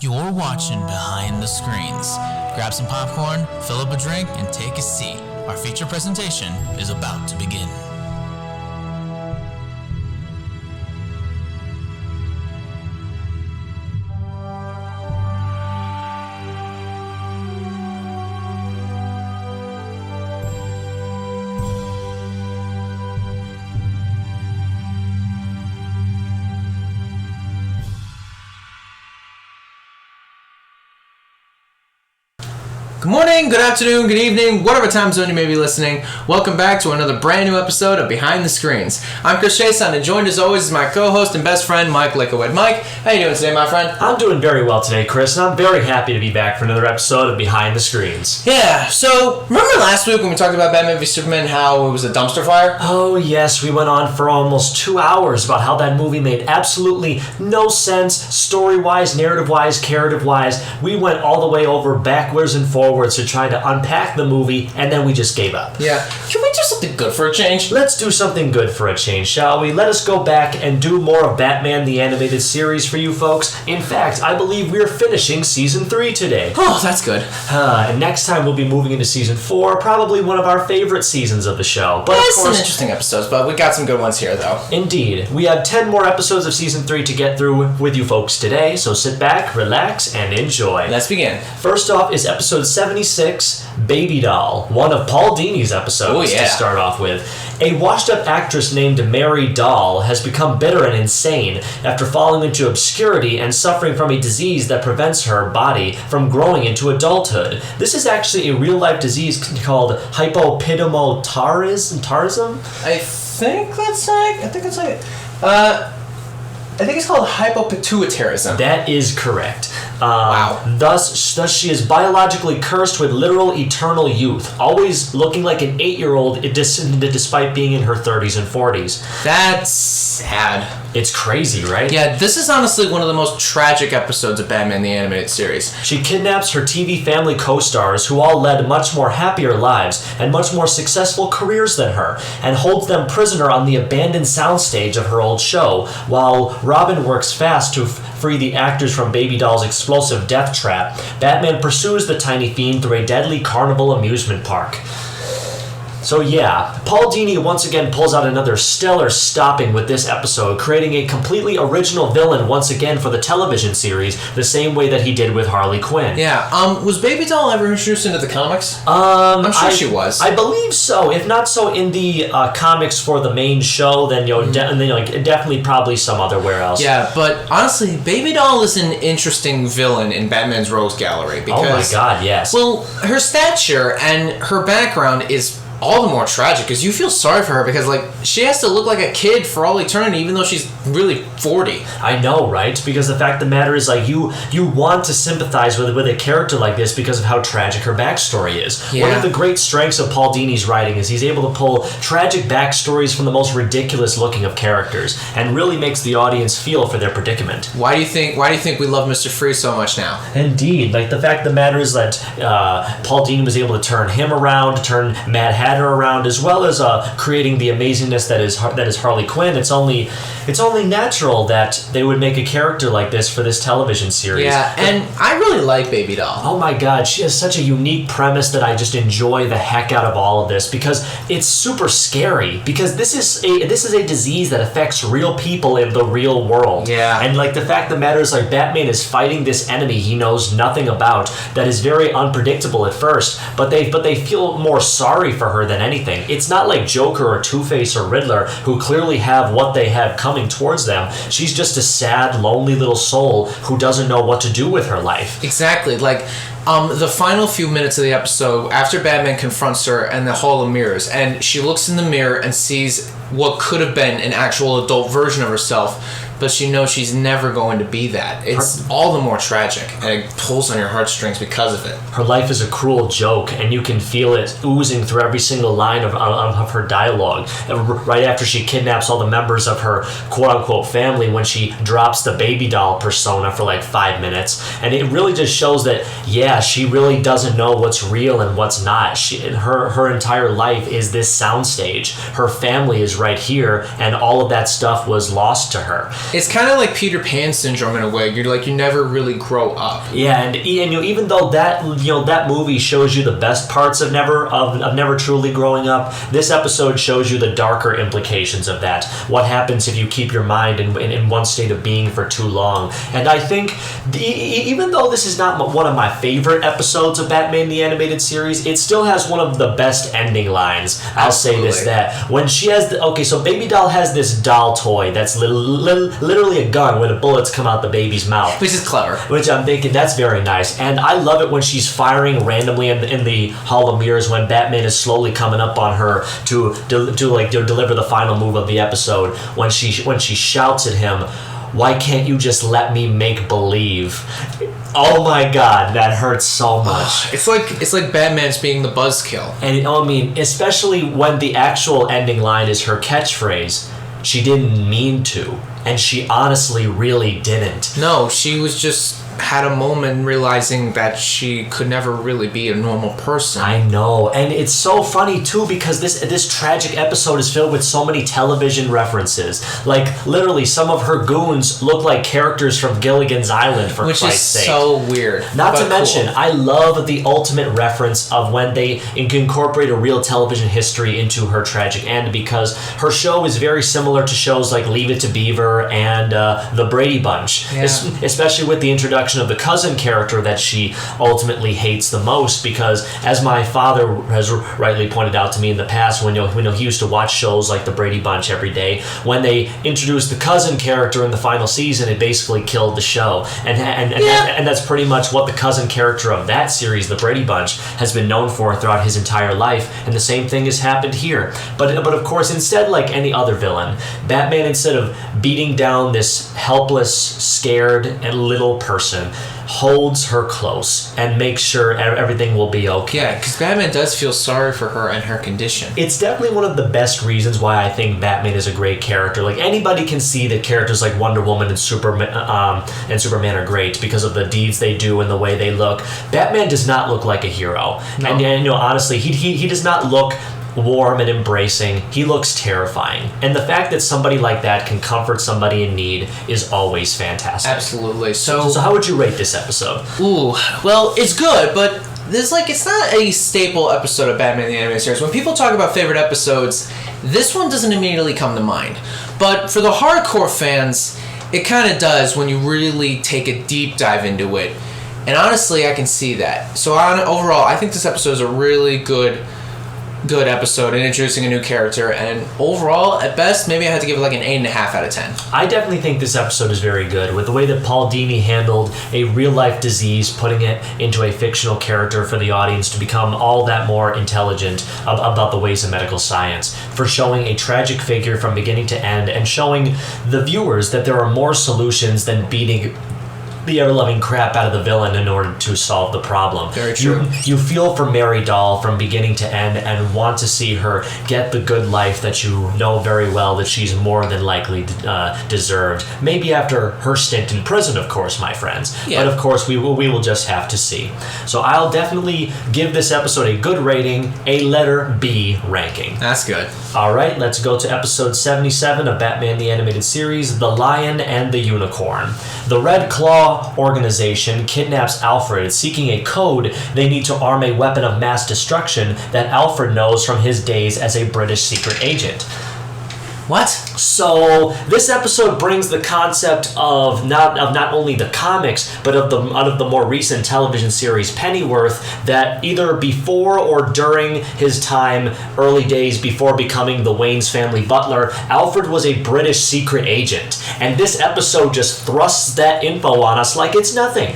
You're watching Behind the Screens. Grab some popcorn, fill up a drink, and take a seat. Our feature presentation is about to begin. Good morning, good afternoon, good evening, whatever time zone you may be listening. Welcome back to another brand new episode of Behind the Screens. I'm Chris Chason, and joined as always is my co-host and best friend, Mike Lickowed. Mike, how you doing today, my friend? I'm doing very well today, Chris, and I'm very happy to be back for another episode of Behind the Screens. Yeah, so remember last week when we talked about Batman v Superman, how it was a dumpster fire? Oh yes, we went on for almost 2 hours about how that movie made absolutely no sense, story-wise, narrative-wise, character-wise. We went all the way over backwards and forwards to try to unpack the movie, and then we just gave up. Yeah. Can we do something good for a change? Let's do something good for a change, shall we? Let us go back and do more of Batman the Animated Series for you folks. In fact, I believe we're finishing Season 3 today. Oh, that's good. And next time we'll be moving into Season 4, probably one of our favorite seasons of the show. But There's of course, some interesting episodes, but we got some good ones here, though. Indeed. We have 10 more episodes of Season 3 to get through with you folks today, so sit back, relax, and enjoy. Let's begin. First off is episode 76, Baby Doll, one of Paul Dini's episodes to start off with. A washed-up actress named Mary Dahl has become bitter and insane after falling into obscurity and suffering from a disease that prevents her body from growing into adulthood. This is actually a real-life disease called hypopitymotarism? I think it's called hypopituitarism. That is correct. Wow. Thus she is biologically cursed with literal eternal youth, always looking like an 8-year-old despite being in her 30s and 40s. That's sad. It's crazy, right? Yeah, this is honestly one of the most tragic episodes of Batman the Animated Series. She kidnaps her TV family co-stars, who all led much more happier lives and much more successful careers than her, and holds them prisoner on the abandoned soundstage of her old show, while Robin works fast to free the actors from Baby Doll's explosive death trap. Batman pursues the tiny fiend through a deadly carnival amusement park. So yeah, Paul Dini once again pulls out another stellar stopping with this episode, creating a completely original villain once again for the television series, the same way that he did with Harley Quinn. Yeah, was Baby Doll ever introduced into the comics? I'm sure she was. I believe so. If not so in the comics for the main show, then definitely probably some otherwhere else. Yeah, but honestly, Baby Doll is an interesting villain in Batman's Rogues Gallery because, oh my god, yes. Well, her stature and her background is all the more tragic because you feel sorry for her because she has to look like a kid for all eternity even though she's really 40. I know, right? Because the fact of the matter is you want to sympathize with a character like this because of how tragic her backstory is. Yeah. One of the great strengths of Paul Dini's writing is he's able to pull tragic backstories from the most ridiculous looking of characters and really makes the audience feel for their predicament. Why do you think we love Mr. Freeze so much now? Indeed. The fact of the matter is that Paul Dini was able to turn him around, to turn Mad Hatter around, as well as creating the amazingness that is Harley Quinn. It's only natural that they would make a character like this for this television series. Yeah, and I really like Baby Doll. Oh my god, she has such a unique premise that I just enjoy the heck out of all of this because it's super scary because this is a disease that affects real people in the real world. Yeah. And the fact of the matter is Batman is fighting this enemy he knows nothing about that is very unpredictable at first, but they feel more sorry for her than anything. It's not like Joker or Two-Face or Riddler who clearly have what they have coming towards them. She's just a sad, lonely little soul who doesn't know what to do with her life. Exactly. The final few minutes of the episode, after Batman confronts her in the Hall of Mirrors, and she looks in the mirror and sees what could have been an actual adult version of herself, but she knows she's never going to be that. It's all the more tragic, and it pulls on your heartstrings because of it. Her life is a cruel joke, and you can feel it oozing through every single line of her dialogue. Right after she kidnaps all the members of her quote-unquote family, when she drops the Baby Doll persona for 5 minutes. And it really just shows that, yeah, she really doesn't know what's real and what's not. Her entire life is this soundstage. Her family is right here, and all of that stuff was lost to her. It's kind of like Peter Pan syndrome in a way. You're like, you never really grow up. Yeah, and even though that movie shows you the best parts of never truly growing up, this episode shows you the darker implications of that. What happens if you keep your mind in one state of being for too long? And I think even though this is not one of my favorite episodes of Batman the Animated Series, it still has one of the best ending lines. I'll say this, that when she has so Baby Doll has this doll toy that's literally a gun where the bullets come out the baby's mouth, Which is clever. which I'm thinking that's very nice. And I love it when she's firing randomly in the Hall of Mirrors when Batman is slowly coming up on her to deliver the final move of the episode, when she shouts at him, "Why can't you just let me make believe?" Oh my God, that hurts so much. It's like Batman's being the buzzkill. And I mean, especially when the actual ending line is her catchphrase, "She didn't mean to," and she honestly really didn't. No, she was just had a moment realizing that she could never really be a normal person. I know, and it's so funny too because this tragic episode is filled with so many television references. Like literally, some of her goons look like characters from Gilligan's Island, for Christ's sake. Which is so weird. Not to mention, cool. I love the ultimate reference of when they incorporate a real television history into her tragic end, because her show is very similar to shows like Leave It to Beaver and The Brady Bunch, Yeah. especially with the introduction of the cousin character that she ultimately hates the most, because as my father has rightly pointed out to me in the past, when he used to watch shows like The Brady Bunch every day, when they introduced the cousin character in the final season, it basically killed the show. And that's pretty much what the cousin character of that series, The Brady Bunch, has been known for throughout his entire life, and the same thing has happened here. But of course, instead, like any other villain, Batman, instead of beating down this helpless, scared, and little person, holds her close and makes sure everything will be okay. Yeah, because Batman does feel sorry for her and her condition. It's definitely one of the best reasons why I think Batman is a great character. Like, anybody can see that characters like Wonder Woman and Superman are great because of the deeds they do and the way they look. Batman does not look like a hero. No. And honestly, he does not look warm and embracing. He looks terrifying. And the fact that somebody like that can comfort somebody in need is always fantastic. Absolutely. So how would you rate this episode? Ooh, well, it's good, but it's not a staple episode of Batman the Animated Series. When people talk about favorite episodes, this one doesn't immediately come to mind. But for the hardcore fans, it kind of does when you really take a deep dive into it. And honestly, I can see that. So overall, I think this episode is a really good episode in introducing a new character, and overall, at best, maybe I had to give it like an 8.5 out of 10. I definitely think this episode is very good, with the way that Paul Dini handled a real-life disease, putting it into a fictional character for the audience to become all that more intelligent about the ways of medical science, for showing a tragic figure from beginning to end, and showing the viewers that there are more solutions than beating the ever-loving crap out of the villain in order to solve the problem. Very true. You feel for Mary Doll from beginning to end and want to see her get the good life that you know very well that she's more than likely deserved. Maybe after her stint in prison, of course, my friends. Yeah. But of course, we will just have to see. So I'll definitely give this episode a good rating, a letter B ranking. That's good. All right, let's go to episode 77 of Batman the Animated Series, The Lion and the Unicorn. The Red Claw organization kidnaps Alfred, seeking a code they need to arm a weapon of mass destruction that Alfred knows from his days as a British secret agent. What? So this episode brings the concept of not only the comics, but of the more recent television series Pennyworth, that either before or during his time, early days before becoming the Wayne's family butler, Alfred was a British secret agent. And this episode just thrusts that info on us like it's nothing.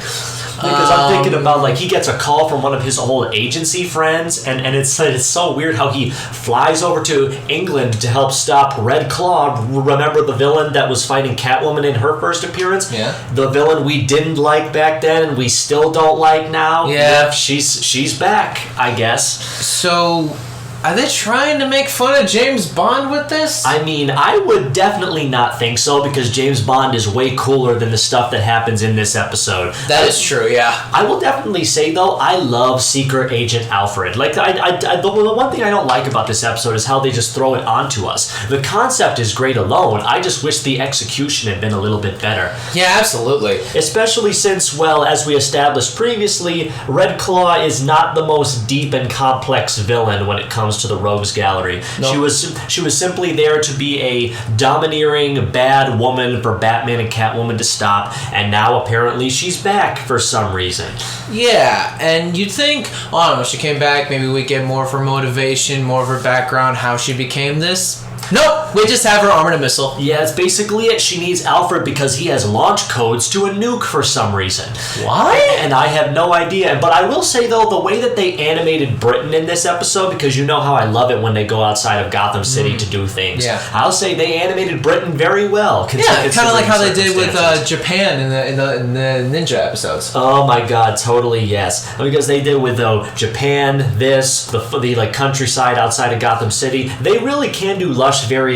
Because I'm thinking about, like, he gets a call from one of his old agency friends, and it's so weird how he flies over to England to help stop Red Claw. Remember the villain that was fighting Catwoman in her first appearance? Yeah. The villain we didn't like back then and we still don't like now? Yeah. She's back, I guess. So, Are they trying to make fun of James Bond with this? I mean, I would definitely not think so because James Bond is way cooler than the stuff that happens in this episode. That is true, yeah. I will definitely say, though, I love Secret Agent Alfred. Like, the one thing I don't like about this episode is how they just throw it onto us. The concept is great alone. I just wish the execution had been a little bit better. Yeah, absolutely. Especially since, well, as we established previously, Red Claw is not the most deep and complex villain when it comes to the Rogues Gallery. No. She was simply there to be a domineering bad woman for Batman and Catwoman to stop, and now apparently she's back for some reason. Yeah, and you'd think, well, I don't know, she came back, maybe we get more of her motivation, more of her background, how she became this. Nope, we just have her armored a missile. Yeah, it's basically it. She needs Alfred because he has launch codes to a nuke for some reason. What? And I have no idea. But I will say, though, the way that they animated Britain in this episode, because you know how I love it when they go outside of Gotham City to do things. Yeah. I'll say they animated Britain very well. Yeah, kind of like how they did with circumstances. Japan in the Ninja episodes. Oh my God, totally yes. Because they did with Japan, the like countryside outside of Gotham City. They really can do lush, very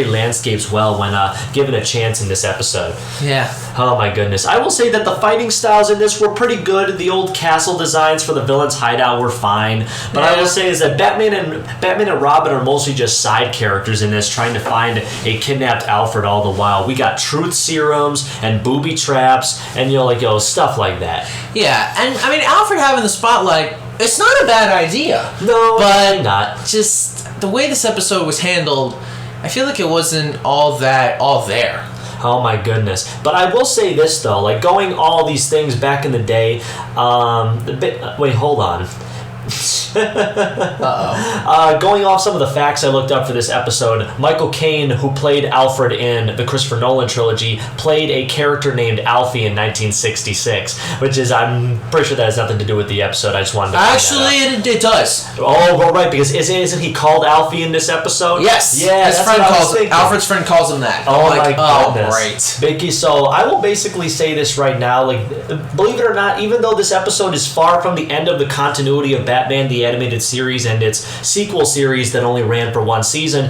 landscapes well when given a chance in this episode. Yeah. Oh my goodness. I will say that the fighting styles in this were pretty good. The old castle designs for the villain's hideout were fine. But I will say is that Batman and Robin are mostly just side characters in this, trying to find a kidnapped Alfred all the while. We got truth serums and booby traps and stuff like that. Yeah, and I mean Alfred having the spotlight, it's not a bad idea. No, but not. Just the way this episode was handled, I feel like it wasn't all there. Oh my goodness. But I will say this though, like going all these things back in the day, wait, hold on. Going off some of the facts I looked up for this episode, Michael Caine, who played Alfred in the Christopher Nolan trilogy, played a character named Alfie in 1966, which is, I'm pretty sure that has nothing to do with the episode. I just wanted to Actually, it does. Oh, well, right, because isn't he called Alfie in this episode? Yes. Yeah, His friend Alfred's friend calls him that. Oh my goodness. Great. Vicky, so I will basically say this right now, like, believe it or not, even though this episode is far from the end of the continuity of Batman the Animated Series and its sequel series that only ran for one season,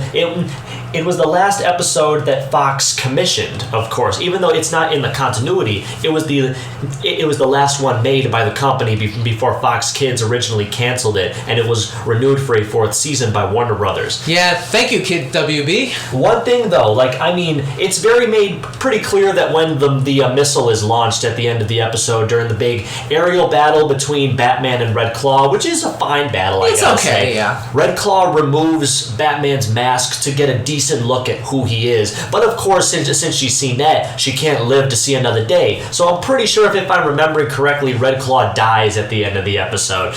it was the last episode that Fox commissioned, of course. Even though it's not in the continuity, it was the last one made by the company before Fox Kids originally canceled it, and it was renewed for a fourth season by Warner Brothers. Yeah, thank you, Kid WB. One thing though, it's very made pretty clear that when the missile is launched at the end of the episode during the big aerial battle between Batman and Red Claw, which is a fine battle, I gotta say. It's okay, yeah. Red Claw removes Batman's mask to get a decent look at who he is. But of course, since she's seen that, she can't live to see another day. So I'm pretty sure if I'm remembering correctly, Red Claw dies at the end of the episode.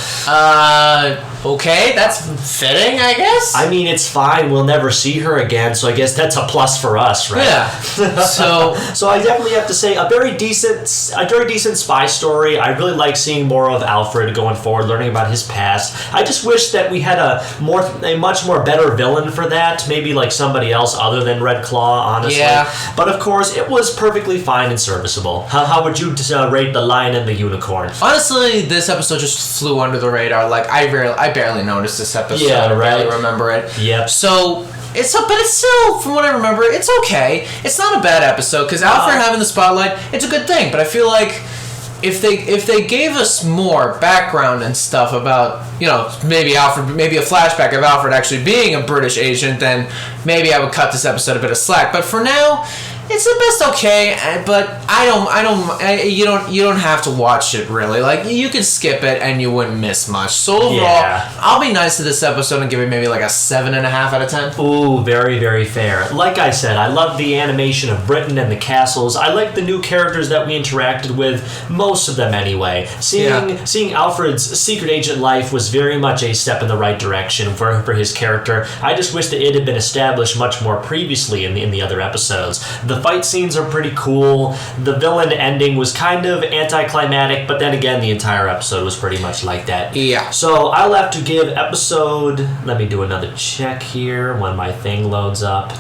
Okay, that's fitting, I guess. I mean, it's fine. We'll never see her again, so I guess that's a plus for us, right? Yeah. So I definitely have to say a very decent spy story. I really like seeing more of Alfred going forward, learning about his past. I just wish that we had a much more better villain for that. Maybe like somebody else other than Red Claw, honestly. Yeah. But of course, it was perfectly fine and serviceable. How would you rate The Lion and the Unicorn? Honestly, this episode just flew under the radar. Like I barely noticed this episode. Yeah, right. I barely remember it. Yep. So it's still, from what I remember, it's okay. It's not a bad episode because Alfred having the spotlight, it's a good thing. But I feel like if they gave us more background and stuff about, maybe Alfred, maybe a flashback of Alfred actually being a British agent, then maybe I would cut this episode a bit of slack. But for now, it's the best okay, but you don't have to watch it really. Like, you could skip it and you wouldn't miss much. So overall, Yeah. I'll be nice to this episode and give it maybe like a 7.5 out of 10. Ooh, very, very fair. Like I said, I love the animation of Britain and the castles. I like the new characters that we interacted with, most of them anyway. Seeing Alfred's secret agent life was very much a step in the right direction for his character. I just wish that it had been established much more previously in the other episodes. The fight scenes are pretty cool. The villain ending was kind of anticlimactic, but then again, the entire episode was pretty much like that. Yeah. So I'll have to give episode... Let me do another check here when my thing loads up.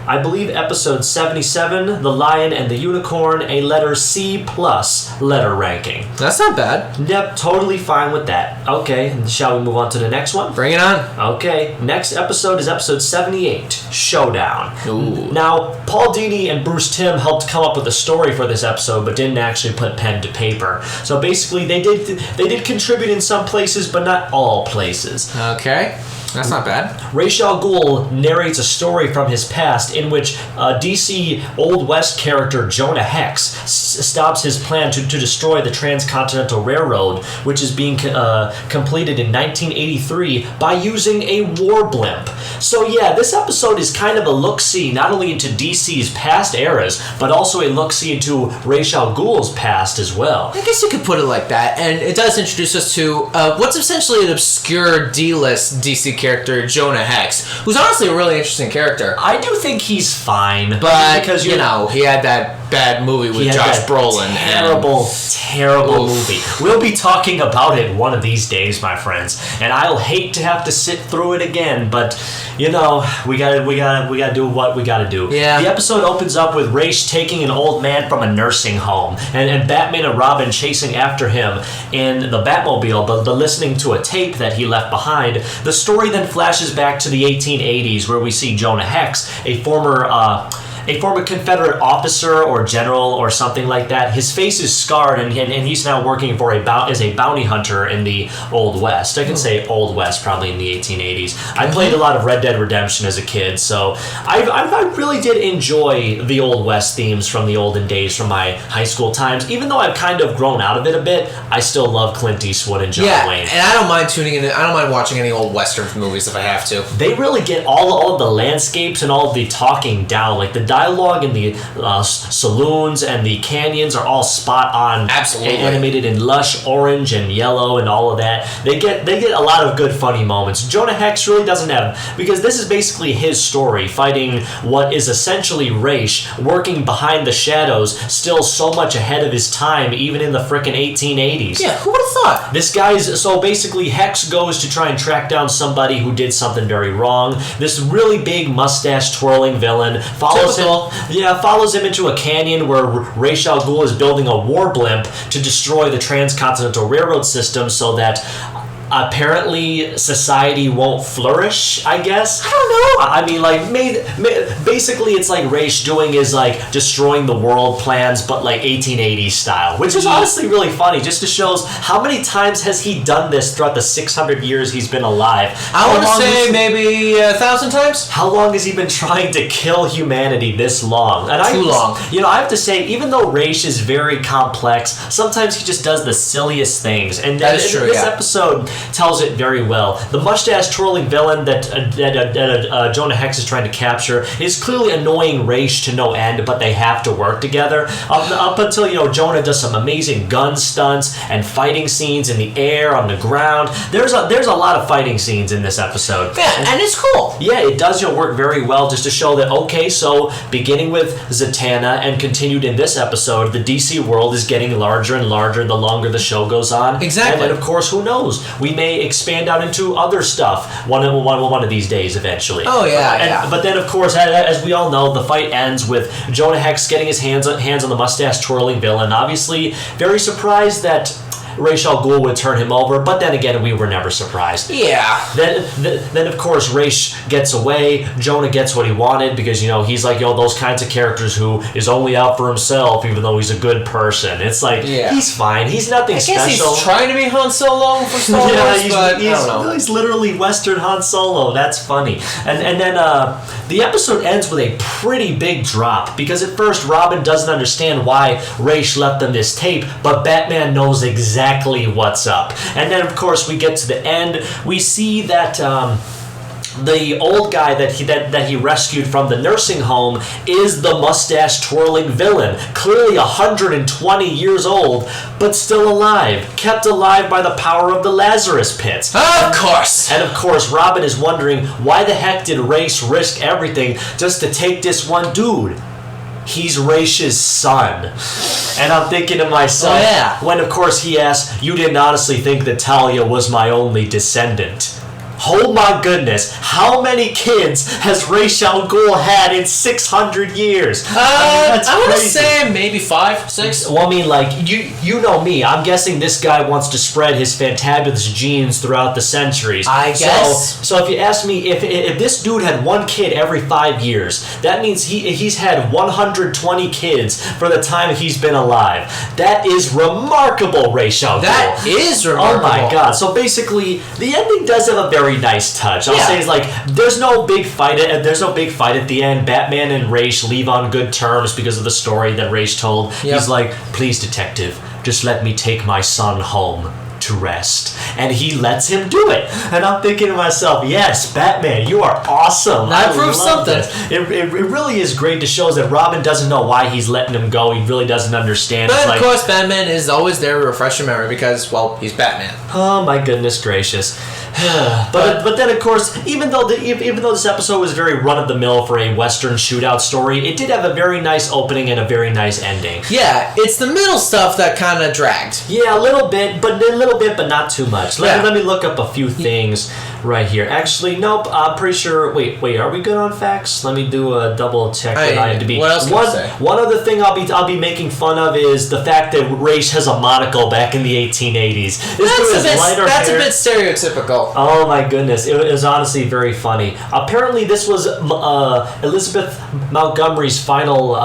I believe episode 77, The Lion and the Unicorn, a letter C+ letter ranking. That's not bad. Yep, totally fine with that. Okay, shall we move on to the next one? Bring it on. Okay, next episode is episode 78, Showdown. Ooh. Now, Paul Dini and Bruce Timm helped come up with a story for this episode, but didn't actually put pen to paper. So basically, they did contribute in some places, but not all places. Okay. That's not bad. Ra's al Ghul narrates a story from his past in which DC Old West character Jonah Hex stops his plan to destroy the Transcontinental Railroad, which is being completed in 1983 by using a war blimp. So yeah, this episode is kind of a look-see not only into DC's past eras, but also a look-see into Ra's al Ghul's past as well. I guess you could put it like that, and it does introduce us to what's essentially an obscure D-list DC character, Jonah Hex, who's honestly a really interesting character. I do think he's fine, But, because you know, he had that bad movie with Josh Brolin. Terrible movie. We'll be talking about it one of these days, my friends, and I'll hate to have to sit through it again, but you know, we gotta do what we gotta do. Yeah. The episode opens up with Ra's taking an old man from a nursing home, and Batman and Robin chasing after him in the Batmobile, but listening to a tape that he left behind. The story then flashes back to the 1880s, where we see Jonah Hex, a former Confederate officer or general or something like that. His face is scarred, and he's now working for as a bounty hunter in the Old West. I can say Old West, probably in the 1880s. I played a lot of Red Dead Redemption as a kid, so I really did enjoy the Old West themes from the olden days, from my high school times. Even though I've kind of grown out of it a bit, I still love Clint Eastwood and John Wayne. And I don't mind tuning in. I don't mind watching any old Western movies if I have to. They really get all of the landscapes and all of the talking down. Like the dialogue in the saloons and the canyons are all spot on. Absolutely. Animated in lush orange and yellow and all of that. They get a lot of good funny moments. Jonah Hex really doesn't have, because this is basically his story, fighting what is essentially Ra's, working behind the shadows, still so much ahead of his time, even in the frickin' 1880s. Yeah, who would have thought? This guy's, so basically Hex goes to try and track down somebody who did something very wrong. This really big mustache twirling villain follows him into a canyon where Ra's al Ghul is building a war blimp to destroy the Transcontinental Railroad system so that apparently society won't flourish, I guess. I don't know. I mean, like, basically it's like Ra's doing is like destroying the world plans, but like 1880s style, which is honestly really funny, just to shows how many times has he done this throughout the 600 years he's been alive. I want to say maybe 1,000 times. How long has he been trying to kill humanity this long? And Too long. You know, I have to say, even though Ra's is very complex, sometimes he just does the silliest things. And that is true, this episode tells it very well. The mustache twirling villain that Jonah Hex is trying to capture is clearly annoying Ra's to no end, but they have to work together. Up until, you know, Jonah does some amazing gun stunts and fighting scenes in the air, on the ground. There's a lot of fighting scenes in this episode. Yeah, and it's cool. Yeah, it does work very well, just to show that, okay, so beginning with Zatanna and continued in this episode, the DC world is getting larger and larger the longer the show goes on. Exactly. And of course, who knows? We may expand out into other stuff one of these days eventually. Oh, yeah, But then, of course, as we all know, the fight ends with Jonah Hex getting his hands on the mustache twirling villain. Obviously, very surprised that Ra's al Ghul would turn him over, but then again, we were never surprised. Yeah. Then of course, Ra's gets away. Jonah gets what he wanted because, you know, he's like, those kinds of characters who is only out for himself, even though he's a good person. It's like, he's fine. He's nothing special. I guess he's trying to be Han Solo for Star Wars, but I don't know. He's literally Western Han Solo. That's funny. And then the episode ends with a pretty big drop because at first Robin doesn't understand why Ra's left them this tape, but Batman knows exactly what's up. And then, of course, we get to the end. We see that the old guy that he rescued from the nursing home is the mustache twirling villain, clearly 120 years old, but still alive, kept alive by the power of the Lazarus pits. Of course. And of course, Robin is wondering, why the heck did Ra's risk everything just to take this one dude? He's Ra's son. And I'm thinking to myself, when of course he asks, you didn't honestly think that Talia was my only descendant? Oh my goodness, how many kids has Ra's al Ghul had in 600 years? I want to say maybe 5, 6. Well, I mean, like, you know me. I'm guessing this guy wants to spread his fantabulous genes throughout the centuries. I guess. So if you ask me, if this dude had one kid every 5 years, that means he's had 120 kids for the time he's been alive. That is remarkable, Ra's al Ghul. That is remarkable. Oh my god. So basically, the ending does have a very nice touch. I'll say it's like, there's no big fight at the end. Batman and Ra's leave on good terms because of the story that Ra's told. Yep. He's like, please, detective, just let me take my son home to rest. And he lets him do it. And I'm thinking to myself, yes, Batman, you are awesome. That proves something. It really is great to show that Robin doesn't know why he's letting him go. He really doesn't understand. But of course, Batman is always there to refresh your memory because, well, he's Batman. Oh my goodness gracious. but then of course, even though this episode was very run of the mill for a Western shootout story, it did have a very nice opening and a very nice ending. Yeah, it's the middle stuff that kind of dragged. Yeah, a little bit, but not too much. Let me look up a few things right here. Actually, nope. I'm pretty sure. Wait. Are we good on facts? Let me do a double check with IMDb. What else can I say? One other thing I'll be making fun of is the fact that Ra's has a monocle back in the 1880s. That's a bit stereotypical. Oh my goodness, it was honestly very funny. Apparently this was Elizabeth Montgomery's final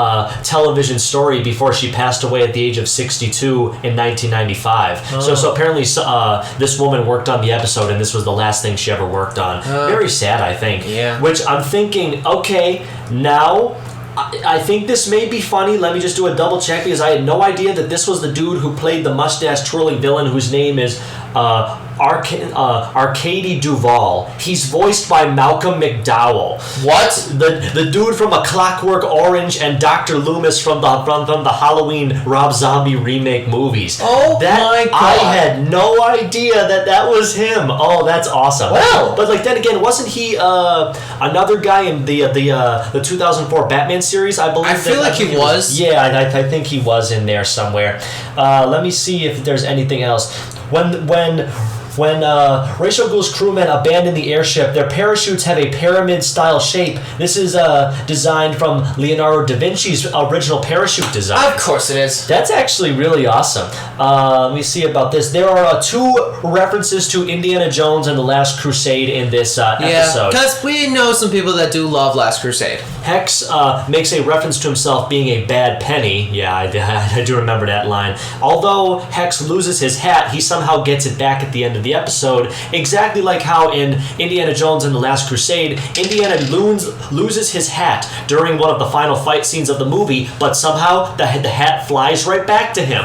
television story before she passed away at the age of 62 in 1995. Oh. So apparently this woman worked on the episode and this was the last thing she ever worked on. Very sad, I think. Yeah. Which I'm thinking, okay, now I think this may be funny. Let me just do a double check because I had no idea that this was the dude who played the mustache twirling villain whose name is Arcady Duvall. He's voiced by Malcolm McDowell. What? The dude from A Clockwork Orange and Dr. Loomis from the Halloween Rob Zombie remake movies. Oh my god! I had no idea that was him. Oh, that's awesome. Wow. But like then again, wasn't he another guy in the 2004 Batman series? I believe. I feel like he was. Yeah, I think he was in there somewhere. Let me see if there's anything else. When Ra's al Ghul's crewmen abandon the airship, their parachutes have a pyramid-style shape. This is designed from Leonardo da Vinci's original parachute design. Of course it is. That's actually really awesome. Let me see about this. There are 2 references to Indiana Jones and the Last Crusade in this episode. Yeah, because we know some people that do love Last Crusade. Hex makes a reference to himself being a bad penny. Yeah, I do remember that line. Although Hex loses his hat, he somehow gets it back at the end of the episode, exactly like how in Indiana Jones and the Last Crusade, Indiana loses his hat during one of the final fight scenes of the movie, but somehow the hat flies right back to him.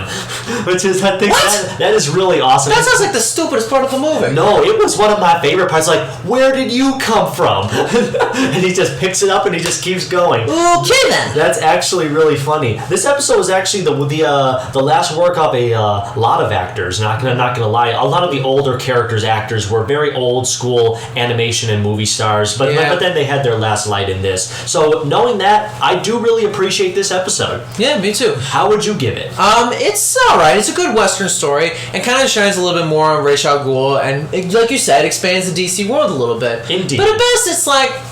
Which is, I think, that is really awesome. That sounds like the stupidest part of the movie. No, it was one of my favorite parts. Like, where did you come from? And he just picks it up and he just keeps going. Okay then. That's actually really funny. This episode was actually the last work of a lot of actors. Not gonna lie, a lot of the older actors were very old school animation and movie stars, but then they had their last light in this. So knowing that, I do really appreciate this episode. Yeah, me too. How would you give it? It's alright. It's a good Western story and kind of shines a little bit more on Ra's al Ghul and, like you said, expands the DC world a little bit. Indeed. But at best,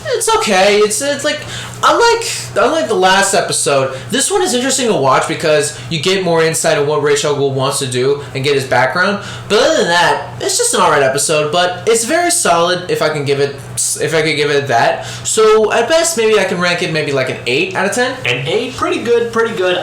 it's okay. It's like unlike the last episode, this one is interesting to watch because you get more insight on what Ra's al Ghul wants to do and get his background. But other than that, it's just an alright episode. But it's very solid if I could give it that. So at best, maybe I can rank it maybe like an 8 out of 10. An 8, pretty good.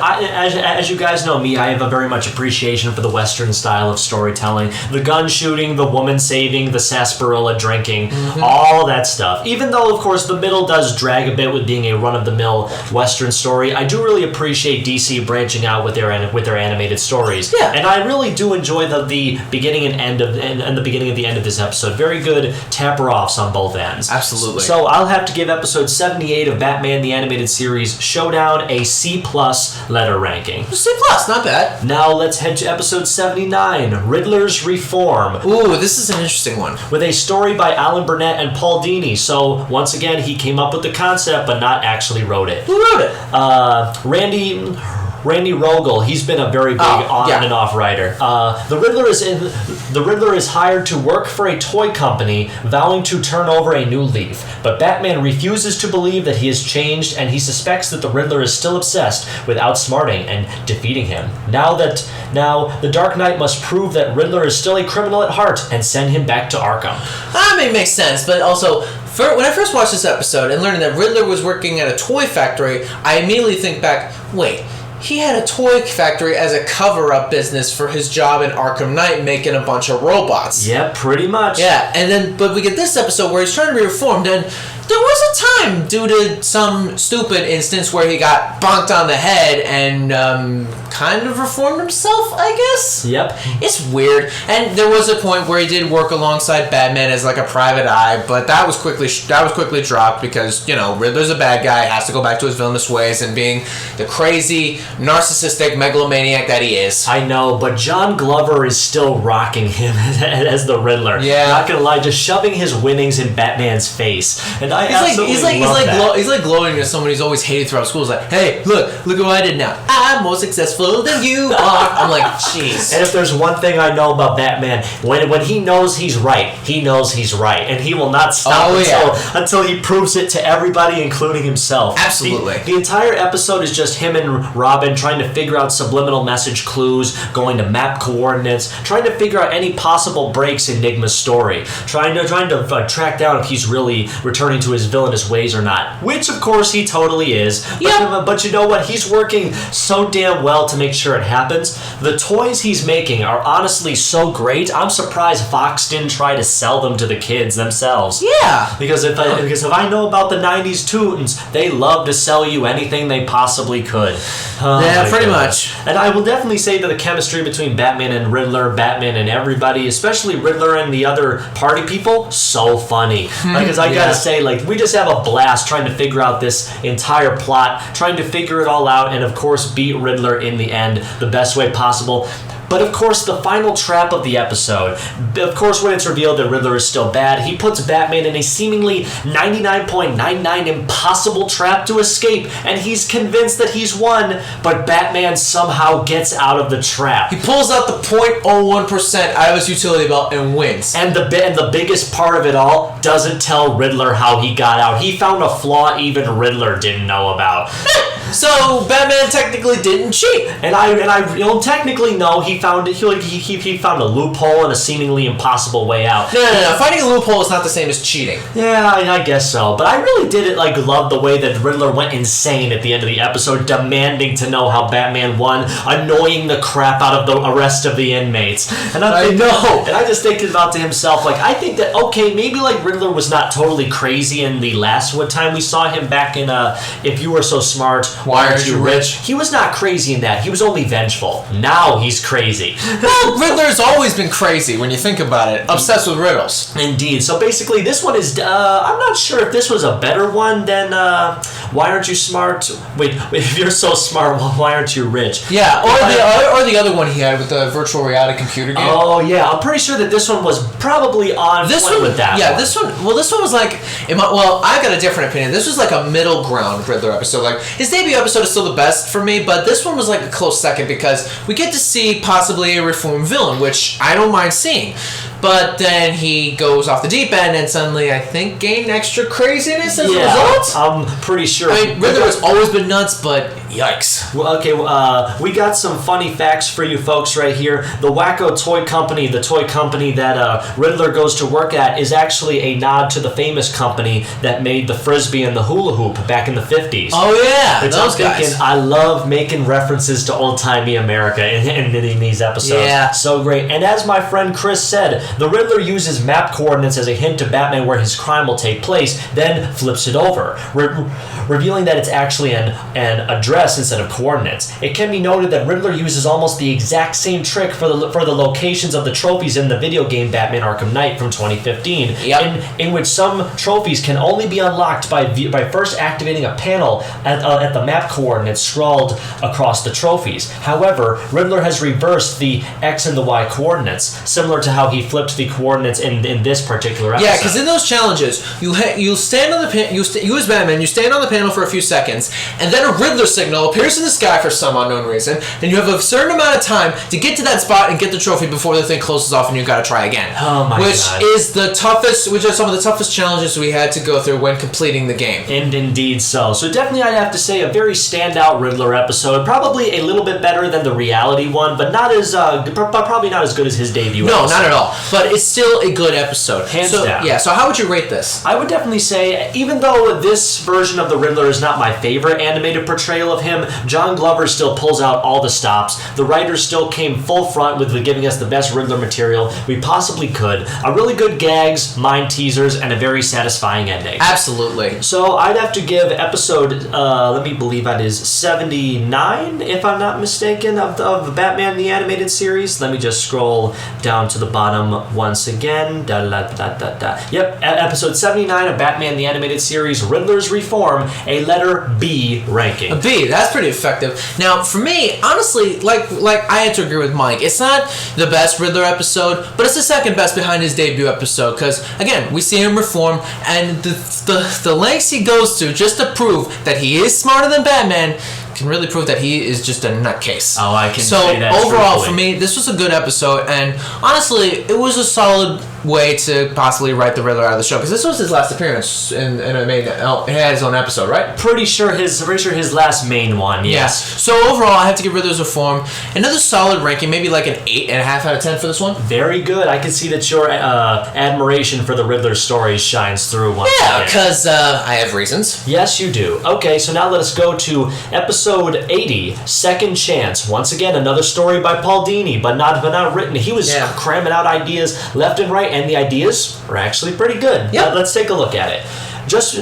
As you guys know me, I have a very much appreciation for the Western style of storytelling. The gun shooting, the woman saving, the sarsaparilla drinking, all that stuff. Even though, of course, the middle does drag a bit with being a run-of-the-mill Western story, I do really appreciate DC branching out with their animated stories. Yeah. And I really do enjoy the beginning and end of the beginning and the end of this episode. Very good tapper-offs on both ends. Absolutely. So I'll have to give episode 78 of Batman the Animated Series Showdown a C+ letter ranking. C+, not bad. Now let's head to episode 79, Riddler's Reform. Ooh, this is an interesting one. With a story by Alan Burnett and Paul Dini. So once again, he came up with the concept but not actually wrote it. Who wrote it? Randy Randy Rogel, he's been a very big and off writer. The Riddler is hired to work for a toy company, vowing to turn over a new leaf. But Batman refuses to believe that he has changed, and he suspects that the Riddler is still obsessed with outsmarting and defeating him. Now the Dark Knight must prove that Riddler is still a criminal at heart and send him back to Arkham. That may make sense, but also, when I first watched this episode and learning that Riddler was working at a toy factory, I immediately think back, wait, he had a toy factory as a cover-up business for his job in Arkham Knight, making a bunch of robots. Yeah, pretty much. Yeah, and then, but we get this episode where he's trying to be reformed, and there was a time, due to some stupid instance, where he got bonked on the head and kind of reformed himself, I guess? Yep. It's weird. And there was a point where he did work alongside Batman as like a private eye, but that was quickly dropped because, Riddler's a bad guy, has to go back to his villainous ways and being the crazy, narcissistic megalomaniac that he is. I know, but John Glover is still rocking him as the Riddler. Yeah. Not gonna lie, just shoving his winnings in Batman's face. And He's like glowing at someone he's always hated throughout school. He's like, hey, look what I did now. I'm more successful than you are. I'm like, jeez. And if there's one thing I know about Batman, when he knows he's right, he knows he's right, and he will not stop until he proves it to everybody, including himself. Absolutely. The entire episode is just him and Robin trying to figure out subliminal message clues, going to map coordinates, trying to figure out any possible breaks in Enigma's story, trying to track down if he's really returning to his villainous ways or not, which of course he totally is. But you know what? He's working so damn well to make sure it happens. The toys he's making are honestly so great. I'm surprised Fox didn't try to sell them to the kids themselves. Yeah. Because if I know about the 90s Toons, they love to sell you anything they possibly could. Yeah, pretty much. And I will definitely say that the chemistry between Batman and Riddler, Batman and everybody, especially Riddler and the other party people, so funny. Because I gotta say, we just have a blast trying to figure out this entire plot, trying to figure it all out, and of course beat Riddler in the end the best way possible. But of course, the final trap of the episode, of course, when it's revealed that Riddler is still bad, he puts Batman in a seemingly 99.99 impossible trap to escape, and he's convinced that he's won, but Batman somehow gets out of the trap. He pulls out the 0.01% out of his utility belt and wins. And the biggest part of it all, doesn't tell Riddler how he got out. He found a flaw even Riddler didn't know about. So Batman technically didn't cheat. And I technically no, he found he found a loophole and a seemingly impossible way out. No. Finding a loophole is not the same as cheating. Yeah, I guess so. But I really did love the way that Riddler went insane at the end of the episode, demanding to know how Batman won, annoying the crap out of the rest of the inmates. And I know. And I just thinking about to himself, I think that maybe Riddler was not totally crazy in the last time we saw him back in If You Were So Smart, Why Aren't You Rich? He was not crazy in that. He was only vengeful. Now he's crazy. Well, Riddler's always been crazy when you think about it. Obsessed with riddles. Indeed. So basically, this one is, I'm not sure if this was a better one than Why Aren't You Smart? Wait, if you're so smart, why aren't you rich? Yeah, or the other one he had with the virtual reality computer game. Oh, yeah. I'm pretty sure that this one was probably on point with that. Yeah, this one was I got a different opinion. This was like a middle ground Riddler episode. His debut episode is still the best for me, but this one was a close second because we get to see possibly a reformed villain, which I don't mind seeing. But then he goes off the deep end and suddenly, I think, gained extra craziness as a result. I'm pretty sure. Riddler has always been nuts, but yikes. Well, okay, we got some funny facts for you folks right here. The Wacko Toy Company, the toy company that Riddler goes to work at, is actually a nod to the famous company that made the Frisbee and the hula hoop back in the 50s. Oh, yeah, those guys. I love making references to old-timey America in these episodes. Yeah. So great. And as my friend Chris said, the Riddler uses map coordinates as a hint to Batman where his crime will take place, then flips it over, revealing that it's actually an address instead of coordinates. It can be noted that Riddler uses almost the exact same trick for the locations of the trophies in the video game Batman Arkham Knight from 2015, in which some trophies can only be unlocked by first activating a panel at the map coordinates scrawled across the trophies. However, Riddler has reversed the X and the Y coordinates, similar to how he flipped the coordinates in this particular episode. Yeah, because in those challenges, you stand on the you as Batman, you stand on the panel for a few seconds, and then a Riddler signal signal appears in the sky for some unknown reason, and you have a certain amount of time to get to that spot and get the trophy before the thing closes off and you gotta try again. Oh my which God. Which are some of the toughest challenges we had to go through when completing the game. And indeed so. So definitely I'd have to say a very standout Riddler episode. Probably a little bit better than the reality one, but not as probably not as good as his debut No, episode. not at all. But it's still a good episode. Hands so, down. Yeah, so how would you rate this? I would definitely say, even though this version of the Riddler is not my favorite animated portrayal of him, John Glover still pulls out all the stops. The writers still came full front with giving us the best Riddler material we possibly could. A really good gags, mind teasers, and a very satisfying ending. Absolutely. So I'd have to give episode, let me believe that is 79, if I'm not mistaken, of the Batman the Animated Series. Let me just scroll down to the bottom once again. Yep, episode 79 of Batman the Animated Series, Riddler's Reform, a letter B ranking. A B, that's pretty effective. Now, for me, honestly, like I had to agree with Mike. It's not the best Riddler episode, but it's the second best behind his debut episode. Because again, we see him reform, and the lengths he goes to just to prove that he is smarter than Batman can really prove that he is just a nutcase. Oh, I can so say that. overall, truthfully. for me, this was a good episode, and honestly, it was a solid way to possibly write the Riddler out of the show, because this was his last appearance, and it had his own episode, right? Pretty sure his last main one. Yes. So overall, I have to give Riddler's Reform another solid ranking, maybe like an 8.5 out of 10 for this one. Very good. I can see that your admiration for the Riddler stories shines through once Yeah, again. because I have reasons. Yes, you do. Okay, so now let us go to episode 80, Second Chance. Once again, another story by Paul Dini, but not written. He was cramming out ideas left and right, and the ideas were actually pretty good. Yep. Let's take a look at it. Just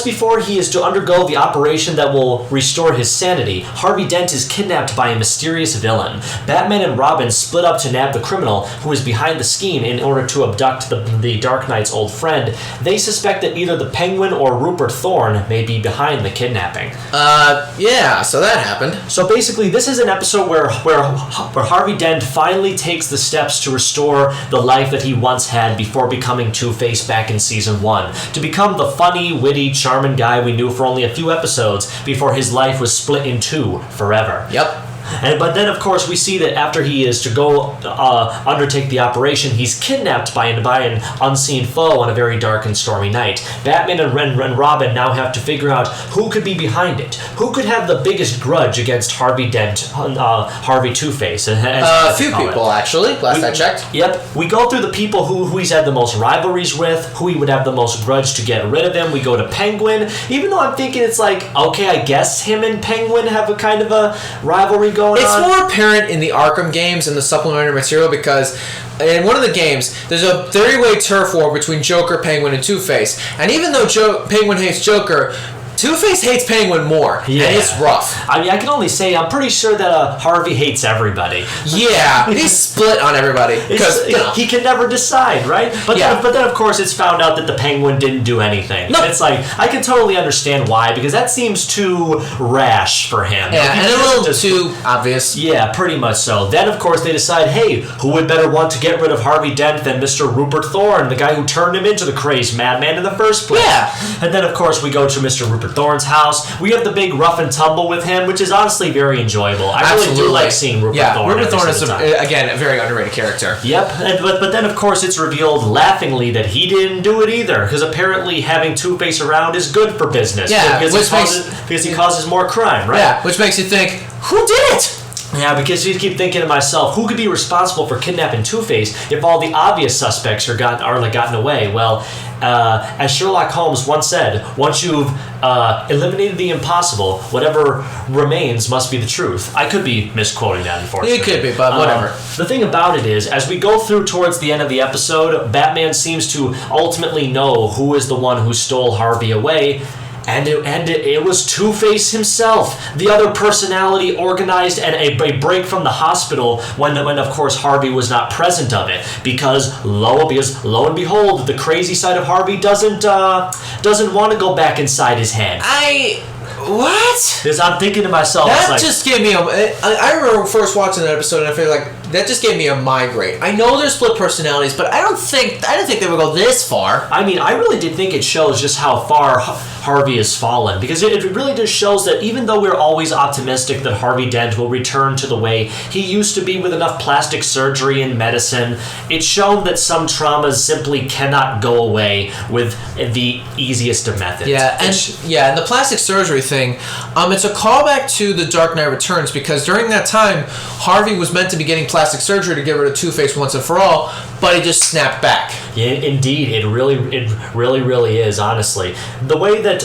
before he is to undergo the operation that will restore his sanity, Harvey Dent is kidnapped by a mysterious villain. Batman and Robin split up to nab the criminal who is behind the scheme in order to abduct the Dark Knight's old friend. They suspect that either the Penguin or Rupert Thorne may be behind the kidnapping. Yeah, so that happened. So basically, this is an episode where Harvey Dent finally takes the steps to restore the life that he once had before becoming Two-Face back in Season 1, to become the funny, witty, charming guy we knew for only a few episodes before his life was split in two forever. Yep. But then, of course, we see that after he is to go undertake the operation, he's kidnapped by an unseen foe on a very dark and stormy night. Batman and Robin now have to figure out who could be behind it. Who could have the biggest grudge against Harvey Dent, Harvey Two-Face? A few people, actually, last I checked. Yep. We go through the people who he's had the most rivalries with, who he would have the most grudge to get rid of him. We go to Penguin, even though I'm thinking it's like, okay, I guess him and Penguin have a kind of a rivalry going It's on. more apparent in the Arkham games and the supplementary material, because in one of the games, there's a 30-way turf war between Joker, Penguin, and Two-Face. And even though Penguin hates Joker, Two-Face hates Penguin more, and it's rough. I mean, I can only say I'm pretty sure that Harvey hates everybody. Yeah, he's split on everybody, because He can never decide, right? But then, of course, it's found out that the Penguin didn't do anything. No. It's like, I can totally understand why, because that seems too rash for him. Yeah, and a little just too obvious. Yeah, pretty much so. Then, of course, they decide, hey, who would better want to get rid of Harvey Dent than Mr. Rupert Thorne, the guy who turned him into the crazed madman in the first place? Yeah. And then, of course, we go to Mr. Rupert Thorne's house. We have the big rough and tumble with him, which is honestly very enjoyable. I really do like seeing Rupert Thorne. Rupert Thorne is, time. again, a very underrated character. Yep, but then, of course, it's revealed laughingly that he didn't do it either, because apparently having Two-Face around is good for business. Yeah, because he causes more crime, right? Yeah, which makes you think, who did it? Yeah, because you keep thinking to myself, who could be responsible for kidnapping Two-Face if all the obvious suspects are gotten away? Well, as Sherlock Holmes once said, once you've eliminated the impossible, whatever remains must be the truth. I could be misquoting that, unfortunately. It could be, but whatever. The thing about it is, as we go through towards the end of the episode, Batman seems to ultimately know who is the one who stole Harvey away. And it was Two-Face himself, the other personality organized and a break from the hospital when of course Harvey was not present of it, because lo and behold, the crazy side of Harvey doesn't want to go back inside his head. What? Because I'm thinking to myself, That like, just gave me I remember first watching that episode, and I feel like that just gave me a migraine. I know they're split personalities, but I didn't think they would go this far. I mean, I really did think it shows just how far Harvey has fallen, because it really just shows that even though we're always optimistic that Harvey Dent will return to the way he used to be with enough plastic surgery and medicine, it's shown that some traumas simply cannot go away with the easiest of methods. Yeah, and the plastic surgery thing, it's a callback to The Dark Knight Returns, because during that time, Harvey was meant to be getting plastic surgery to get rid of Two-Face once and for all, but he just snapped back. Yeah, indeed, it really is, honestly. The way that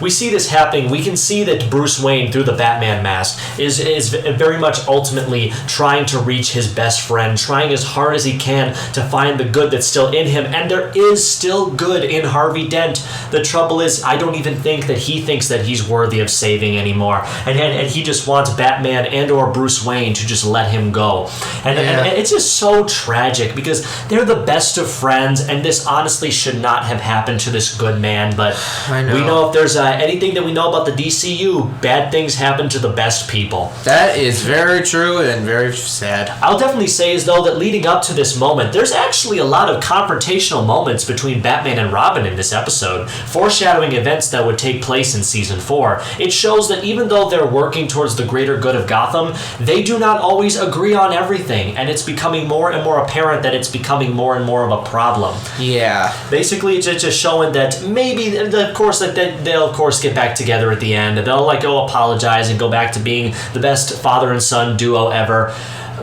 we see this happening, we can see that Bruce Wayne, through the Batman mask, is very much ultimately trying to reach his best friend, trying as hard as he can to find the good that's still in him, and there is still good in Harvey Dent. The trouble is, I don't even think that he thinks that he's worthy of saving anymore, and he just wants Batman and or Bruce Wayne to just let him go. And it's just so tragic, because they're the best of friends, and this honestly should not have happened to this good man, but I know. we know if there's anything that we know about the DCU, bad things happen to the best people. That is very true and very sad. I'll definitely say as though that leading up to this moment, there's actually a lot of confrontational moments between Batman and Robin in this episode, foreshadowing events that would take place in Season 4. It shows that even though they're working towards the greater good of Gotham, they do not always agree on everything, and it's becoming more and more apparent that it's becoming more and more of a problem. Yeah. Basically, it's just showing that maybe, of course, that they'll of course get back together at the end. They'll go apologize and go back to being the best father and son duo ever.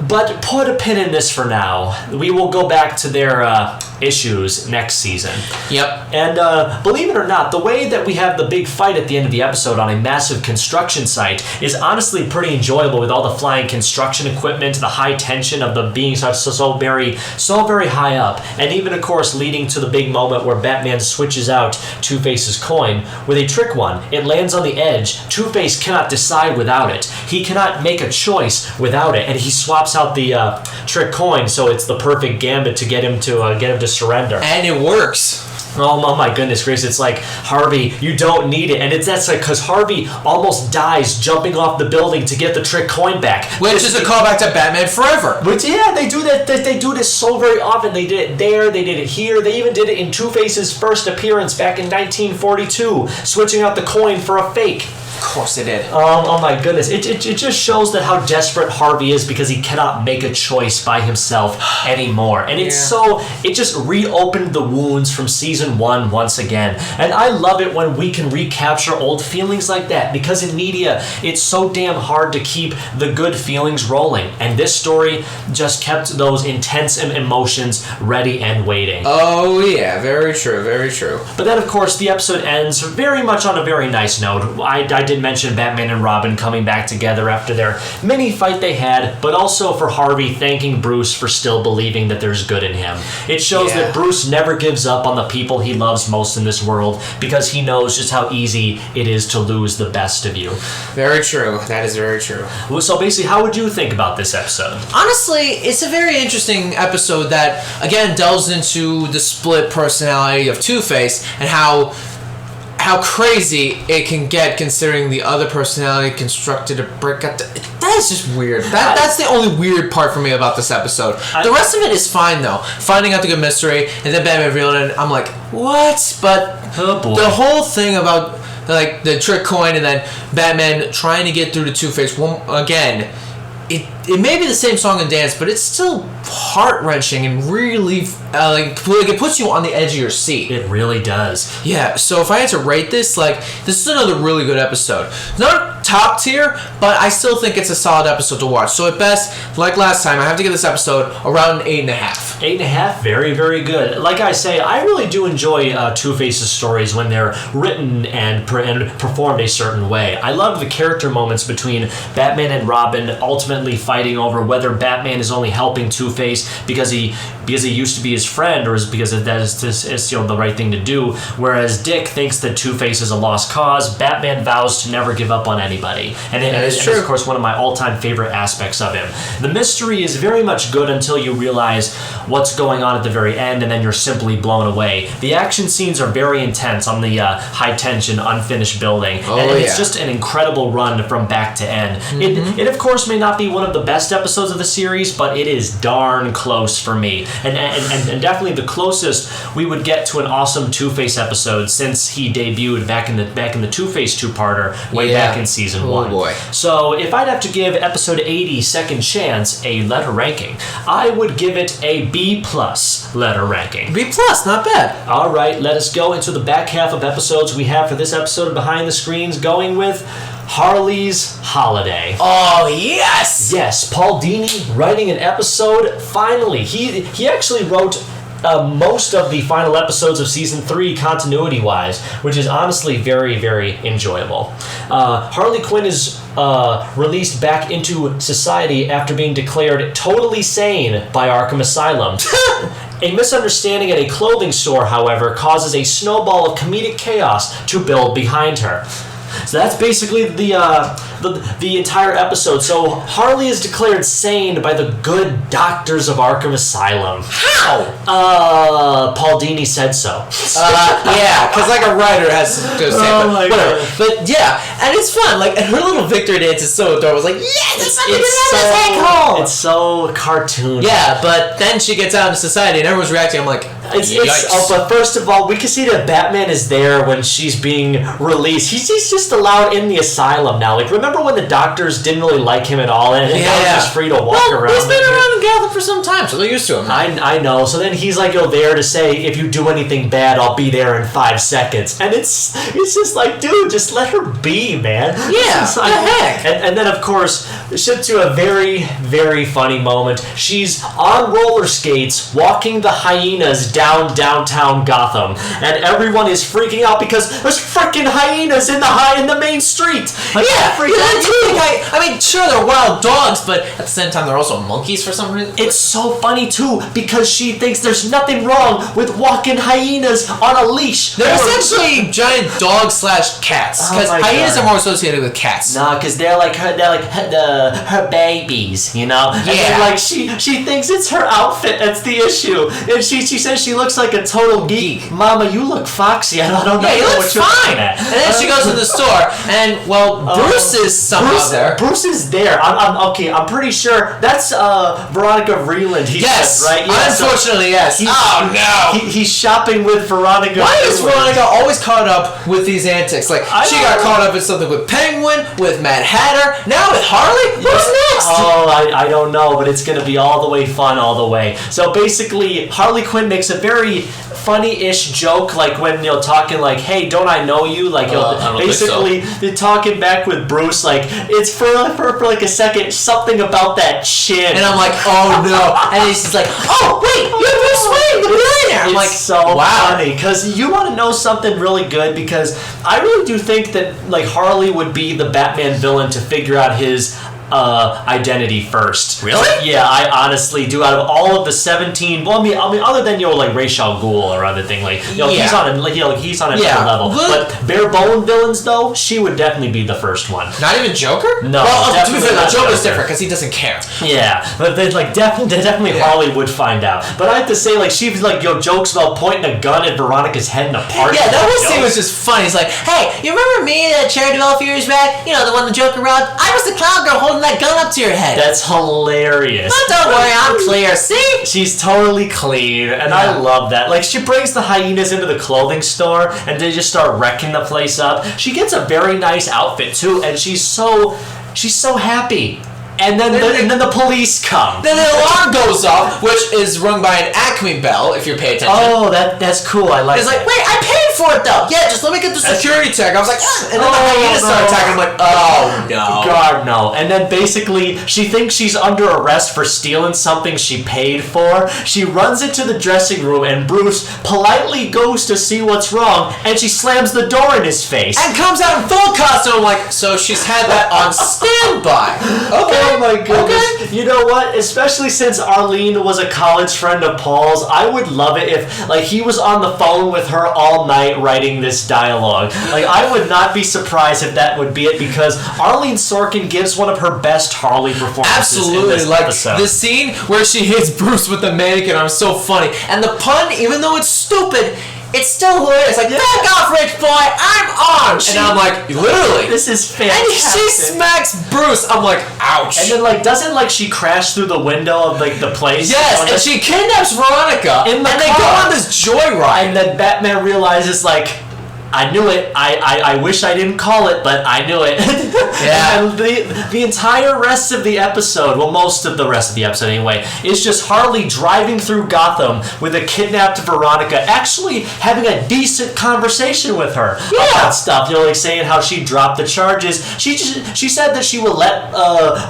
But put a pin in this for now. We will go back to their issues next season. Yep. And believe it or not, the way that we have the big fight at the end of the episode on a massive construction site is honestly pretty enjoyable, with all the flying construction equipment, the high tension of the being so very high up, and even of course leading to the big moment where Batman switches out Two-Face's coin with a trick one. It lands on the edge. Two-Face cannot decide without it. He cannot make a choice without it, and he swaps out the trick coin, so it's the perfect gambit to get him to surrender. And it works. Oh my goodness gracious, it's like, Harvey, you don't need it. And that's like, because Harvey almost dies jumping off the building to get the trick coin back. Which is a callback to Batman Forever. Which, yeah, they do that. They do this so very often. They did it there, they did it here. They even did it in Two-Face's first appearance back in 1942, switching out the coin for a fake. Of course they did. Oh my goodness. It just shows that how desperate Harvey is, because he cannot make a choice by himself anymore. And it just reopened the wounds from Season 1 once again. And I love it when we can recapture old feelings like that, because in media, it's so damn hard to keep the good feelings rolling. And this story just kept those intense emotions ready and waiting. Oh yeah, very true, very true. But then, of course, the episode ends very much on a very nice note. I did mention Batman and Robin coming back together after their mini fight they had, but also for Harvey thanking Bruce for still believing that there's good in him. It shows that Bruce never gives up on the people he loves most in this world, because he knows just how easy it is to lose the best of you. Very true. That is very true. So basically, how would you think about this episode? Honestly, it's a very interesting episode that, again, delves into the split personality of Two-Face and how crazy it can get, considering the other personality constructed a brick. That is just weird. That's the only weird part for me about this episode. The rest of it is fine, though. Finding out the good mystery, and then Batman revealing it, I'm like, what? But the whole thing about like the trick coin and then Batman trying to get through to Two-Face again, it may be the same song and dance, but it's still heart-wrenching and really like it puts you on the edge of your seat. It really does. Yeah, so if I had to rate this, this is another really good episode. Not top tier, but I still think it's a solid episode to watch. So at best, like last time, I have to give this episode around an 8.5. 8.5, very, very good. Like I say, I really do enjoy Two-Face's stories when they're written and performed a certain way. I love the character moments between Batman and Robin ultimately fighting over whether Batman is only helping Two-Face because he used to be his friend, or is because that is the right thing to do. Whereas Dick thinks that Two-Face is a lost cause. Batman vows to never give up on anybody, and it's of course one of my all-time favorite aspects of him. The mystery is very much good until you realize what's going on at the very end, and then you're simply blown away. The action scenes are very intense on the high-tension, unfinished building, and it's just an incredible run from back to end. It, of course, may not be one of the best episodes of the series, but it is darn close for me, and definitely the closest we would get to an awesome Two-Face episode since he debuted back in the Two-Face two-parter way back in season 1. Boy. So if I'd have to give episode 80 Second Chance a letter ranking, I would give it a B+ letter ranking. B+, not bad. All right, let us go into the back half of episodes we have for this episode of Behind the Screens, going with Harley's Holiday. Oh, yes! Yes, Paul Dini writing an episode. Finally, he actually wrote most of the final episodes of season 3 continuity-wise, which is honestly very, very enjoyable. Harley Quinn is released back into society after being declared totally sane by Arkham Asylum. A misunderstanding at a clothing store, however, causes a snowball of comedic chaos to build behind her. So that's basically the entire episode. So Harley is declared sane by the good doctors of Arkham Asylum. How? Paul Dini said so. Yeah, because like a writer has to say, Oh my whatever. God. But yeah, and it's fun. Like, and her little victory dance is so adorable. I was like, yes, it's It's so cartoon. Yeah, but then she gets out into society and everyone's reacting. I'm like, yikes. But first of all, we can see that Batman is there when she's being released. He's just allowed in the asylum now. Like, remember when the doctors didn't really like him at all, and he was just free to walk around? He's been around in Gotham for some time, so they're used to him. I know. So then he's like, you're there to say, if you do anything bad, I'll be there in 5 seconds. And it's just like, dude, just let her be, man. Yeah, what the heck? And then, of course, shift to a very, very funny moment. She's on roller skates, walking the hyenas downtown Gotham, and everyone is freaking out because there's freaking hyenas in the main street. Like, I mean, sure, they're wild dogs, but at the same time, they're also monkeys for some reason. It's so funny too because she thinks there's nothing wrong with walking hyenas on a leash. They're essentially giant dogs / cats, because hyenas are more associated with cats. Nah, because they're like her babies, you know. Yeah. And then, like she thinks it's her outfit that's the issue, and she says she looks like a total geek. Mama, you look foxy. I don't know you look what you're fine. looking at. And then she goes to the store, and Bruce is somehow there. Bruce is there. I'm pretty sure that's Veronica Vreeland. Yes, right? Yeah, unfortunately, yes. Oh no. He's shopping with Veronica. Why is Veronica always caught up with these antics? Like, she got caught up in something with Penguin, with Mad Hatter, now with Harley? What's next? Oh, I don't know, but it's going to be all the way fun all the way. So basically, Harley Quinn makes a very funny-ish joke, like when you're talking like, hey, don't I know you? Like, basically, they're talking back with Bruce, like, it's for like a second, something about that chin. And I'm like, oh no. And he's just like, oh, wait, you're Bruce Wayne, the billionaire. I'm like, so funny, because you want to know something really good, because I really do think that, like, Harley would be the Batman villain to figure out his identity first. Really? Yeah, I honestly do. Out of all of the 17, well, I mean, other than like Ra's al Ghul or other thing, like he's on another level. But bare bone villains, though, she would definitely be the first one. Not even Joker? No. Well, to be fair, the Joker's different because he doesn't care. Yeah, but they definitely Harley would find out. But I have to say, like, she's like, jokes about pointing a gun at Veronica's head in a party. Yeah, that whole scene was just funny. He's like, hey, you remember me at Charity Bell a few years back? You know, the one the Joker robbed? I was the clown girl holding that gun up to your head. That's hilarious. But don't worry, I'm clear. See? She's totally clean, and I love that. Like, she brings the hyenas into the clothing store, and they just start wrecking the place up. She gets a very nice outfit, too, and she's so happy. And then the police come. Then the alarm goes off, which is rung by an Acme bell, if you pay attention. Oh, that's cool. I like It's that. like, wait, I paid for it, though. Yeah, just let me get the security tag. I was like, and then the hyenas start attacking. I'm like, oh, no. God, no. And then basically, she thinks she's under arrest for stealing something she paid for. She runs into the dressing room, and Bruce politely goes to see what's wrong, and she slams the door in his face. And comes out in full costume. I'm like, so she's had that on standby. Okay. Oh my goodness. Okay. You know what? Especially since Arlene was a college friend of Paul's, I would love it if, like, he was on the phone with her all night writing this dialogue. Like, I would not be surprised if that would be it, because Arlene Sorkin gives one of her best Harley performances in this episode. The scene where she hits Bruce with the mannequin was so funny. And the pun, even though it's stupid, it's still hilarious. Like, back off, rich boy, I'm on! And I'm like, literally. This is fantastic. And she smacks Bruce. I'm like, ouch. And then, like, doesn't, like, she crash through the window of, like, the place? Yes, and she kidnaps Veronica. In the and car. they go on this joyride. And then Batman realizes, like, I knew it. I wish I didn't call it, but I knew it. Yeah. And the entire rest of the episode, well, most of the rest of the episode anyway, is just Harley driving through Gotham with a kidnapped Veronica, actually having a decent conversation with her about stuff. You know, like saying how she dropped the charges. She said that she will let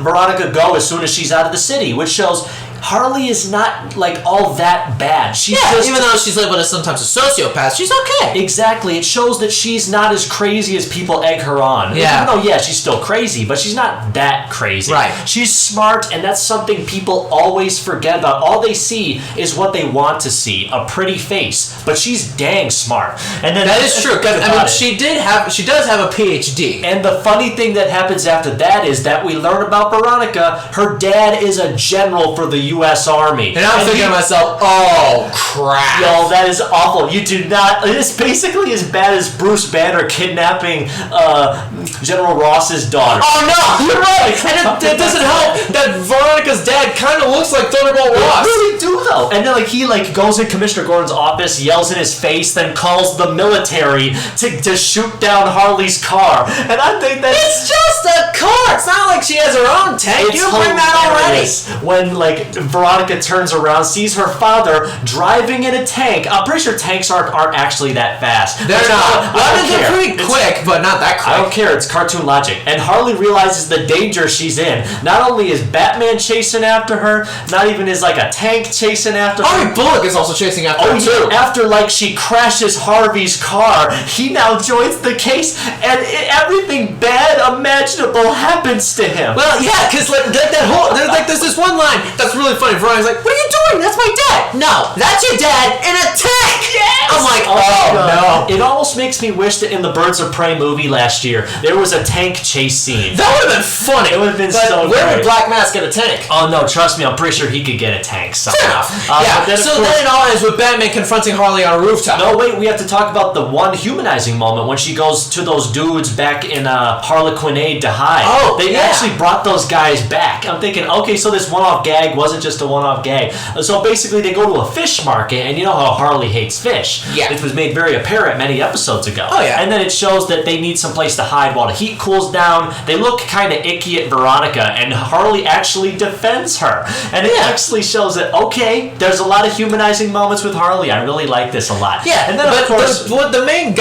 Veronica go as soon as she's out of the city, which shows Harley is not, like, all that bad. She's just, even though she's labeled as sometimes a sociopath, she's okay. Exactly. It shows that she's not as crazy as people egg her on. Yeah. Even though, she's still crazy, but she's not that crazy. Right. She's smart, and that's something people always forget about. All they see is what they want to see, a pretty face. But she's dang smart. And then That is true, because, I mean, she does have a PhD. And the funny thing that happens after that is that we learn about Veronica. Her dad is a general for the U.S. Army. And I'm thinking to myself, oh, crap. Yo, that is awful. You do not... It's basically as bad as Bruce Banner kidnapping General Ross's daughter. Oh, no, you're right. And it doesn't help that Veronica's dad kind of looks like Thunderbolt Ross. They really do, though. And then, like, he, like, goes in Commissioner Gordon's office, yells in his face, then calls the military to shoot down Harley's car. And I think that... It's just a car. It's not like she has her own tank. You bring that already. When, like, Veronica turns around, sees her father driving in a tank. I'm pretty sure tanks aren't actually that fast. They're not. I don't They're care. pretty quick, but not that quick. I don't care. It's cartoon logic. And Harley realizes the danger she's in. Not only is Batman chasing after her, not even is, like, a tank chasing after her. Harvey Bullock is also chasing after her, too. After, like, she crashes Harvey's car, he now joins the case, and everything bad imaginable happens to him. Well, yeah, because like that whole there's this one line that's really funny. Veronica's like, "What are you doing? That's my dad." No, that's your dad in a tank. Yes. I'm like, oh no. It almost makes me wish that in the Birds of Prey movie last year there was a tank chase scene. That would have been funny. It would have been but so where great. would Black Mask get a tank? Oh no, trust me, I'm pretty sure he could get a tank somehow. Fair enough. But then, So then it all ends with Batman confronting Harley on a rooftop. No, wait, we have to talk about the one humanizing moment when she goes to those dudes back in Harlequinade to hide. Oh, they actually brought those guys back. I'm thinking, okay, so this one-off gag wasn't just a one-off gag. So basically they go to a fish market, and you know how Harley hates fish. Yeah. It was made very apparent many episodes ago. Oh, yeah. And then it shows that they need some place to hide while the heat cools down. They look kind of icky at Veronica, and Harley actually defends her. And it actually shows that, okay, there's a lot of humanizing moments with Harley. I really like this a lot. Yeah, and then but of course... the main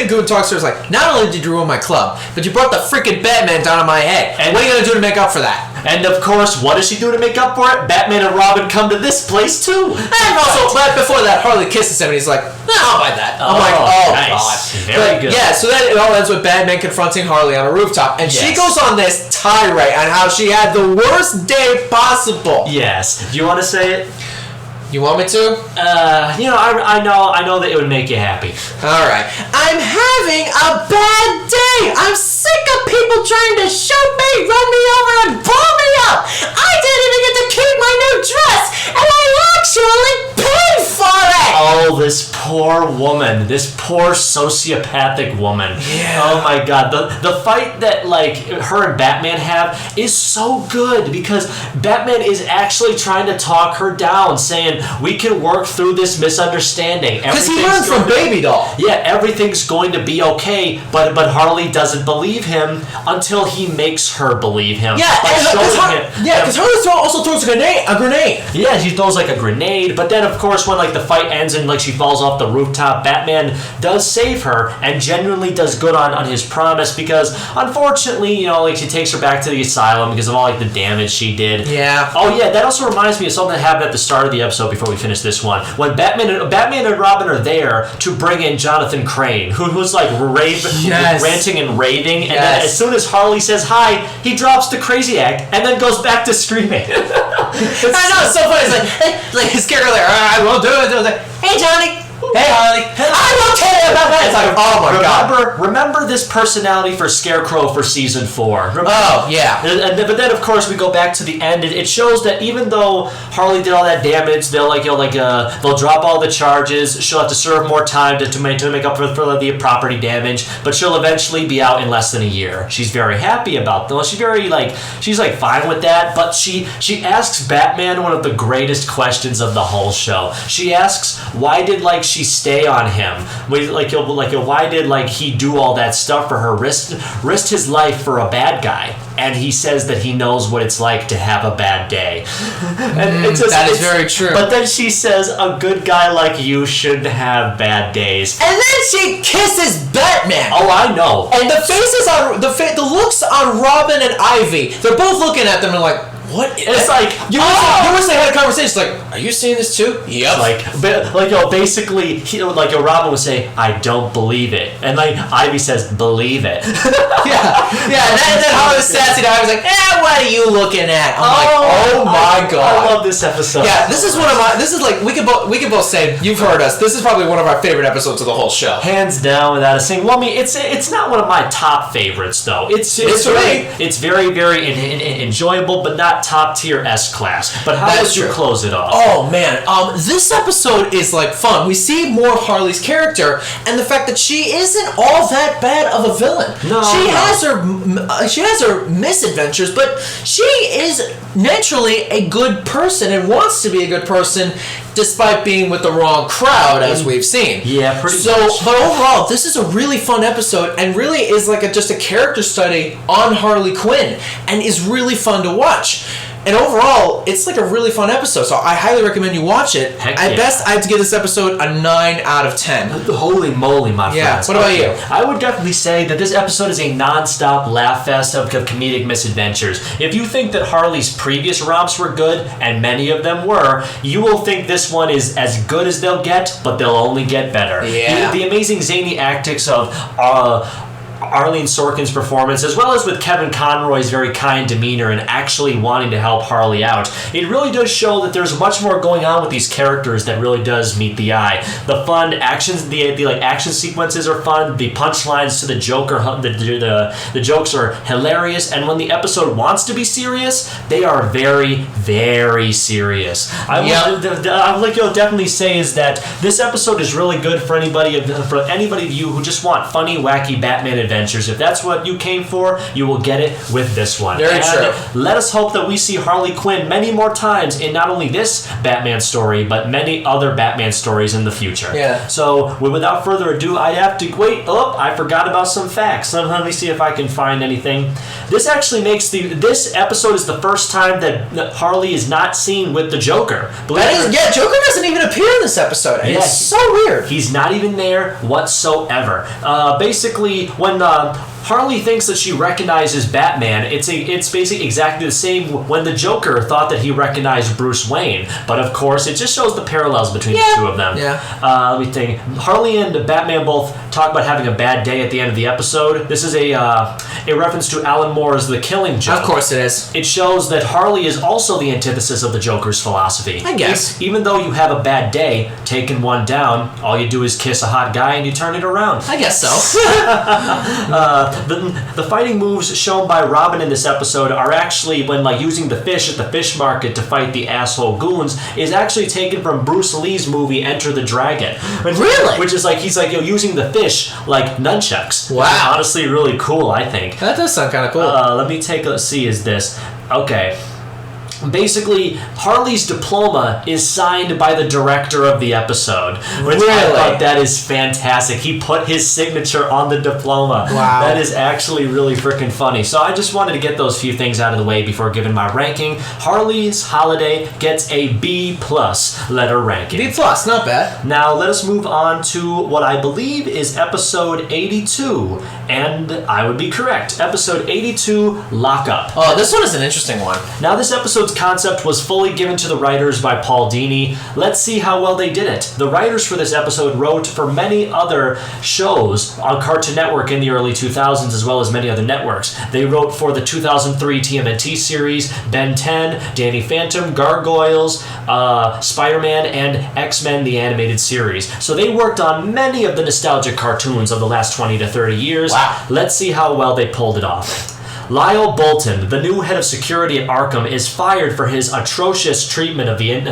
goon talks to her is like, not only did you ruin my club, but you brought the freaking Batman down on my head. And what are you going to do to make up for that? And of course, what does she do to make up for it? Batman and Robin come to this place too. And also, right before that, Harley kisses him, and he's like, "No, I'll buy that." I'm like, "Oh nice. God, Very good." Yeah, so then it all ends with Batman confronting Harley on a rooftop, and she goes on this tirade on how she had the worst day possible. Yes. Do you want to say it? You want me to? I know that it would make you happy. All right. I'm having a bad day. I'm sick of people trying to shoot me, run me over, and blow me up. I didn't even get to keep my new dress, and I actually paid for it. Oh, this poor woman. This poor sociopathic woman. Yeah. Oh my God. The fight that like her and Batman have is so good because Batman is actually trying to talk her down, saying we can work through this misunderstanding. Because he learned from Baby Doll. Yeah, everything's going to be okay, but Harley doesn't believe him until he makes her believe him. Yeah, because Harley also throws a grenade. Yeah, she throws like a grenade, but then of course when like the fight ends and like she falls off the rooftop, Batman does save her and genuinely does good on his promise because unfortunately, like she takes her back to the asylum because of all like the damage she did. Yeah. Oh yeah, that also reminds me of something that happened at the start of the episode before we finish this one. When Batman and Robin are there to bring in Jonathan Crane, who's like ranting and raving, and then as soon as Harley says hi, he drops the crazy act and then goes back to screaming. I know, it's so funny. It's like his character, I won't do it. It's like, hey, Johnny, Hey, Harley. I will tell you about that. It's like, oh my god. Remember this personality for Scarecrow for season 4. Remember? Oh, yeah. But then, of course, we go back to the end. It shows that even though Harley did all that damage, they'll they'll drop all the charges. She'll have to serve more time to make up for the property damage. But she'll eventually be out in less than a year. She's very happy about that. She's fine with that. But she asks Batman one of the greatest questions of the whole show. She asks, why did she stay on him? Why did he do all that stuff for her? Risked his life for a bad guy. And he says that he knows what it's like to have a bad day. And that is very true. But then she says, a good guy like you shouldn't have bad days. And then she kisses Batman. Oh, I know. And the faces on the looks on Robin and Ivy, they're both looking at them and like, what? It's you wish they had a conversation. It's like, are you seeing this too? Yep. Basically, Robin would say, I don't believe it, and Ivy says, believe it. yeah. And then Harley was sassy. And I was like, what are you looking at? I'm like, oh my god. I love this episode. Yeah, this is one of my. This is we could both say, you've heard us. This is probably one of our favorite episodes of the whole show. Hands down, without a single. Well, I mean, it's not one of my top favorites though. It's very very enjoyable, but not top tier S class. But how would you close it off? Oh man, this episode is fun. We see more of Harley's character and the fact that she isn't all that bad of a villain. She has her misadventures, but she is naturally a good person and wants to be a good person, despite being with the wrong crowd, as we've seen. Yeah, pretty much. But overall, this is a really fun episode, and really is just a character study on Harley Quinn, and is really fun to watch. And overall, it's a really fun episode, so I highly recommend you watch it. At best, I have to give this episode a 9 out of 10. Holy moly, my friends. What about you? I would definitely say that this episode is a non-stop laugh fest of comedic misadventures. If you think that Harley's previous romps were good, and many of them were, you will think this one is as good as they'll get, but they'll only get better. Yeah. The amazing zany antics of Arlene Sorkin's performance, as well as with Kevin Conroy's very kind demeanor and actually wanting to help Harley out, it really does show that there's much more going on with these characters that really does meet the eye. The fun actions, the action sequences are fun. The punchlines to the Joker, the jokes are hilarious, and when the episode wants to be serious, they are very, very serious. I would definitely say is that this episode is really good for anybody of you who just want funny, wacky Batman adventures. If that's what you came for, you will get it with this one. Very true. Let us hope that we see Harley Quinn many more times in not only this Batman story, but many other Batman stories in the future. Yeah. So, without further ado, I have to wait. Oh, I forgot about some facts. Let me see if I can find anything. This actually makes this episode is the first time that Harley is not seen with the Joker. Joker doesn't even appear in this episode. Yeah. It's so weird. He's not even there whatsoever. Basically, when Harley thinks that she recognizes Batman, it's basically exactly the same when the Joker thought that he recognized Bruce Wayne. But of course, it just shows the parallels between the two of them. Yeah. Let me think. Harley and Batman both talk about having a bad day at the end of the episode. This is a reference to Alan Moore's The Killing Joke. Of course it is. It shows that Harley is also the antithesis of the Joker's philosophy. I guess. Even though you have a bad day, taking one down, all you do is kiss a hot guy and you turn it around. I guess so. The fighting moves shown by Robin in this episode are actually when using the fish at the fish market to fight the asshole goons is actually taken from Bruce Lee's movie Enter the Dragon. Really? Which is he's using the fish like nunchucks. Wow. Which is honestly really cool, I think. That does sound kind of cool. Let me see, is this. Okay. Basically, Harley's diploma is signed by the director of the episode. Which I thought that is fantastic. He put his signature on the diploma. Wow. That is actually really freaking funny. So I just wanted to get those few things out of the way before giving my ranking. Harley's Holiday gets a B+ letter ranking. B+, not bad. Now let us move on to what I believe is episode 82. And I would be correct. Episode 82, Lock Up. Oh, this one is an interesting one. Now this episode's episode's concept was fully given to the writers by Paul Dini. Let's see how well they did it. The writers for this episode wrote for many other shows on Cartoon Network in the early 2000s, as well as many other networks. They wrote for the 2003 TMNT series, Ben 10, Danny Phantom, Gargoyles, Spider-Man, and X-Men the Animated Series. So they worked on many of the nostalgic cartoons of the last 20 to 30 years. Wow. Let's see how well they pulled it off. Lyle Bolton, the new head of security at Arkham, is fired for his atrocious treatment of the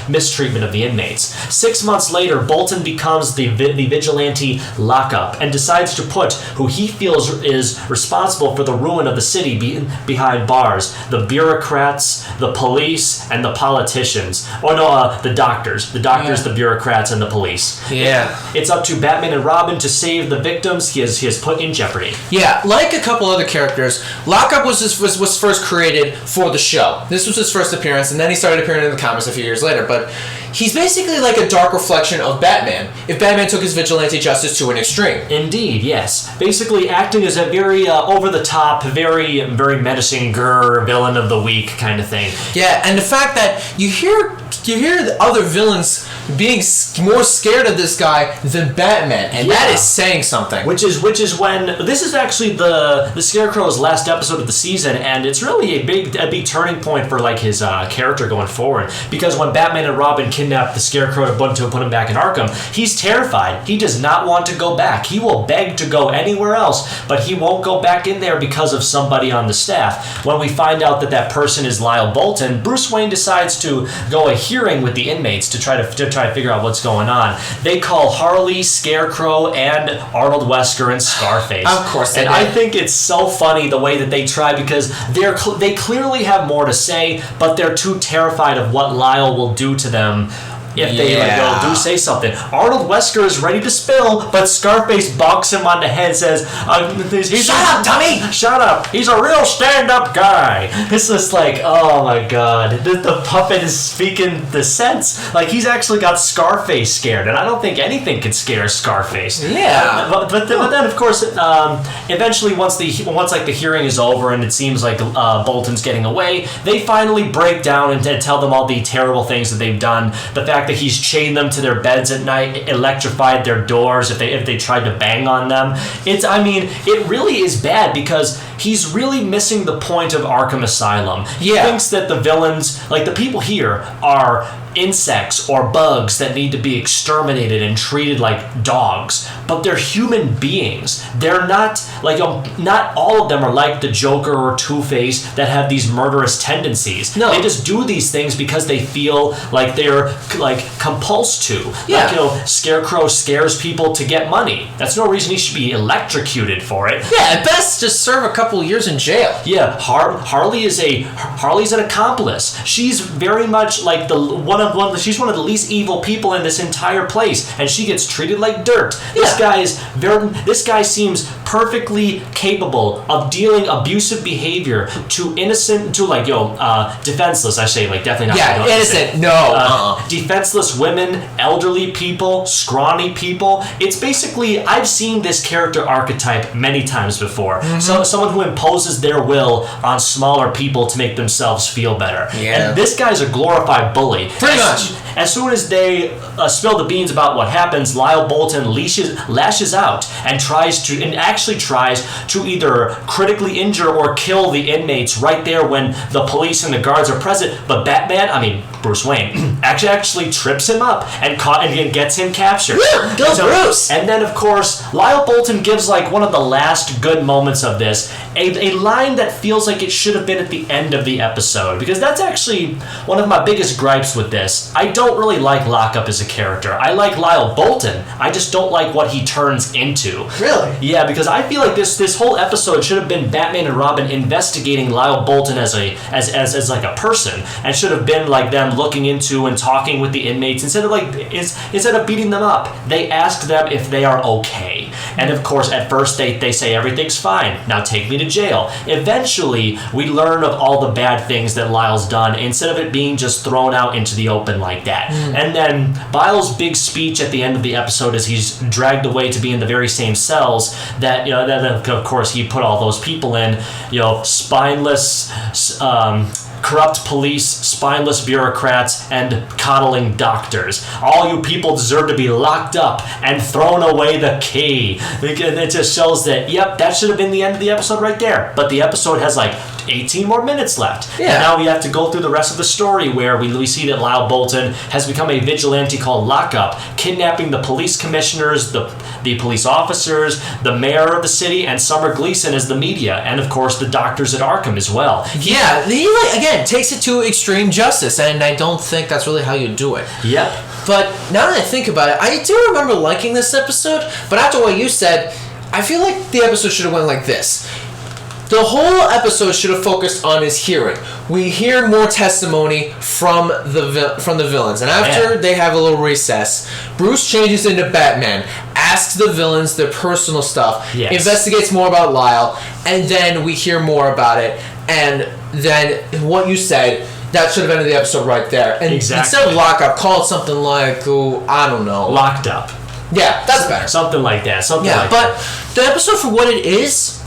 mistreatment of the inmates. 6 months later, Bolton becomes the vigilante Lockup and decides to put who he feels is responsible for the ruin of the city behind bars: the bureaucrats, the police, and the politicians. Oh no, the doctors. The doctors, the bureaucrats, and the police. Yeah. It's up to Batman and Robin to save the victims he has put in jeopardy. Yeah, like a couple other characters, Lockup was first created for the show. This was his first appearance, and then he started appearing in the comics a few years later. But he's basically like a dark reflection of Batman, if Batman took his vigilante justice to an extreme. Indeed, yes. Basically acting as a very over-the-top, very menacing villain of the week kind of thing. Yeah, and the fact that you hear the other villains being more scared of this guy than Batman, and that is saying something. Which is when this is actually the Scarecrow's last episode of the season, and it's really a big turning point for like his character going forward. Because when Batman and Robin kidnap the Scarecrow to put him back in Arkham, he's terrified. He does not want to go back. He will beg to go anywhere else, but he won't go back in there because of somebody on the staff. When we find out that person is Lyle Bolton, Bruce Wayne decides to go a hearing with the inmates to try to figure out what's going on. They call Harley, Scarecrow, and Arnold Wesker and Scarface. Of course they and did. I think it's so funny the way that they try, because they clearly have more to say, but they're too terrified of what Lyle will do to them if they do say something. Arnold Wesker is ready to spill, but Scarface bonks him on the head and says, Shut up, dummy! Shut up! He's a real stand-up guy! It's just like, oh my god. The puppet is speaking the sense. Like, he's actually got Scarface scared, and I don't think anything can scare Scarface. Yeah. But then, of course, eventually, once the hearing is over and it seems like Bolton's getting away, they finally break down and tell them all the terrible things that they've done. The fact that he's chained them to their beds at night, electrified their doors if they tried to bang on them. It really is bad, because he's really missing the point of Arkham Asylum. He thinks that the villains, like the people here, are insects or bugs that need to be exterminated and treated like dogs, but they're human beings. They're not not all of them are like the Joker or Two-Face that have these murderous tendencies. No. They just do these things because they feel like they're compulsed to. Yeah. Scarecrow scares people to get money. That's no reason he should be electrocuted for it. Yeah, at best, just serve a couple years in jail. Yeah, Harley's an accomplice. She's very much like she's one of the least evil people in this entire place, and she gets treated like dirt. This guy seems perfectly capable of dealing abusive behavior to defenseless. I say, definitely not. Yeah, innocent. No. Defenseless women, elderly people, scrawny people. It's basically, I've seen this character archetype many times before. Mm-hmm. So someone who imposes their will on smaller people to make themselves feel better. Yeah. And this guy's a glorified bully. Pretty much. As soon as they spill the beans about what happens, Lyle Bolton lashes out and actually tries to either critically injure or kill the inmates right there when the police and the guards are present. But Bruce Wayne, actually trips him up and gets him captured. Go Bruce! And then, of course, Lyle Bolton gives one of the last good moments of this, a line that feels like it should have been at the end of the episode, because that's actually one of my biggest gripes with this. I don't really like Lockup as a character. I like Lyle Bolton. I just don't like what he turns into. Really? Yeah, because I feel like this whole episode should have been Batman and Robin investigating Lyle Bolton as a person, and should have been them looking into and talking with the inmates instead of beating them up. They asked them if they are okay, and of course at first they say everything's fine. Now take me to jail. Eventually we learn of all the bad things that Lyle's done instead of it being just thrown out into the open like that. And then Lyle's big speech at the end of the episode as he's dragged away to be in the very same cells that of course he put all those people in, spineless corrupt police, spineless bureaucrats, and coddling doctors. All you people deserve to be locked up and thrown away the key. It just shows that, yep, that should have been the end of the episode right there. But the episode has like 18 more minutes left. Yeah. And now we have to go through the rest of the story where we see that Lyle Bolton has become a vigilante called Lockup, kidnapping the police commissioners, the police officers, the mayor of the city, and Summer Gleason as the media, and of course the doctors at Arkham as well. Yeah, he again takes it to extreme justice, and I don't think that's really how you do it. Yep. But now that I think about it, I do remember liking this episode, but after what you said, I feel like the episode should have went like this. The whole episode should have focused on his hearing. We hear more testimony from the villains, and after they have a little recess, Bruce changes into Batman, asks the villains their personal stuff, investigates more about Lyle, and then we hear more about it. And then what you said, that should have ended the episode right there. And instead of Lockup, call it something like, I don't know, Locked Up. Yeah, that's better. Something like that. But the episode, for what it is,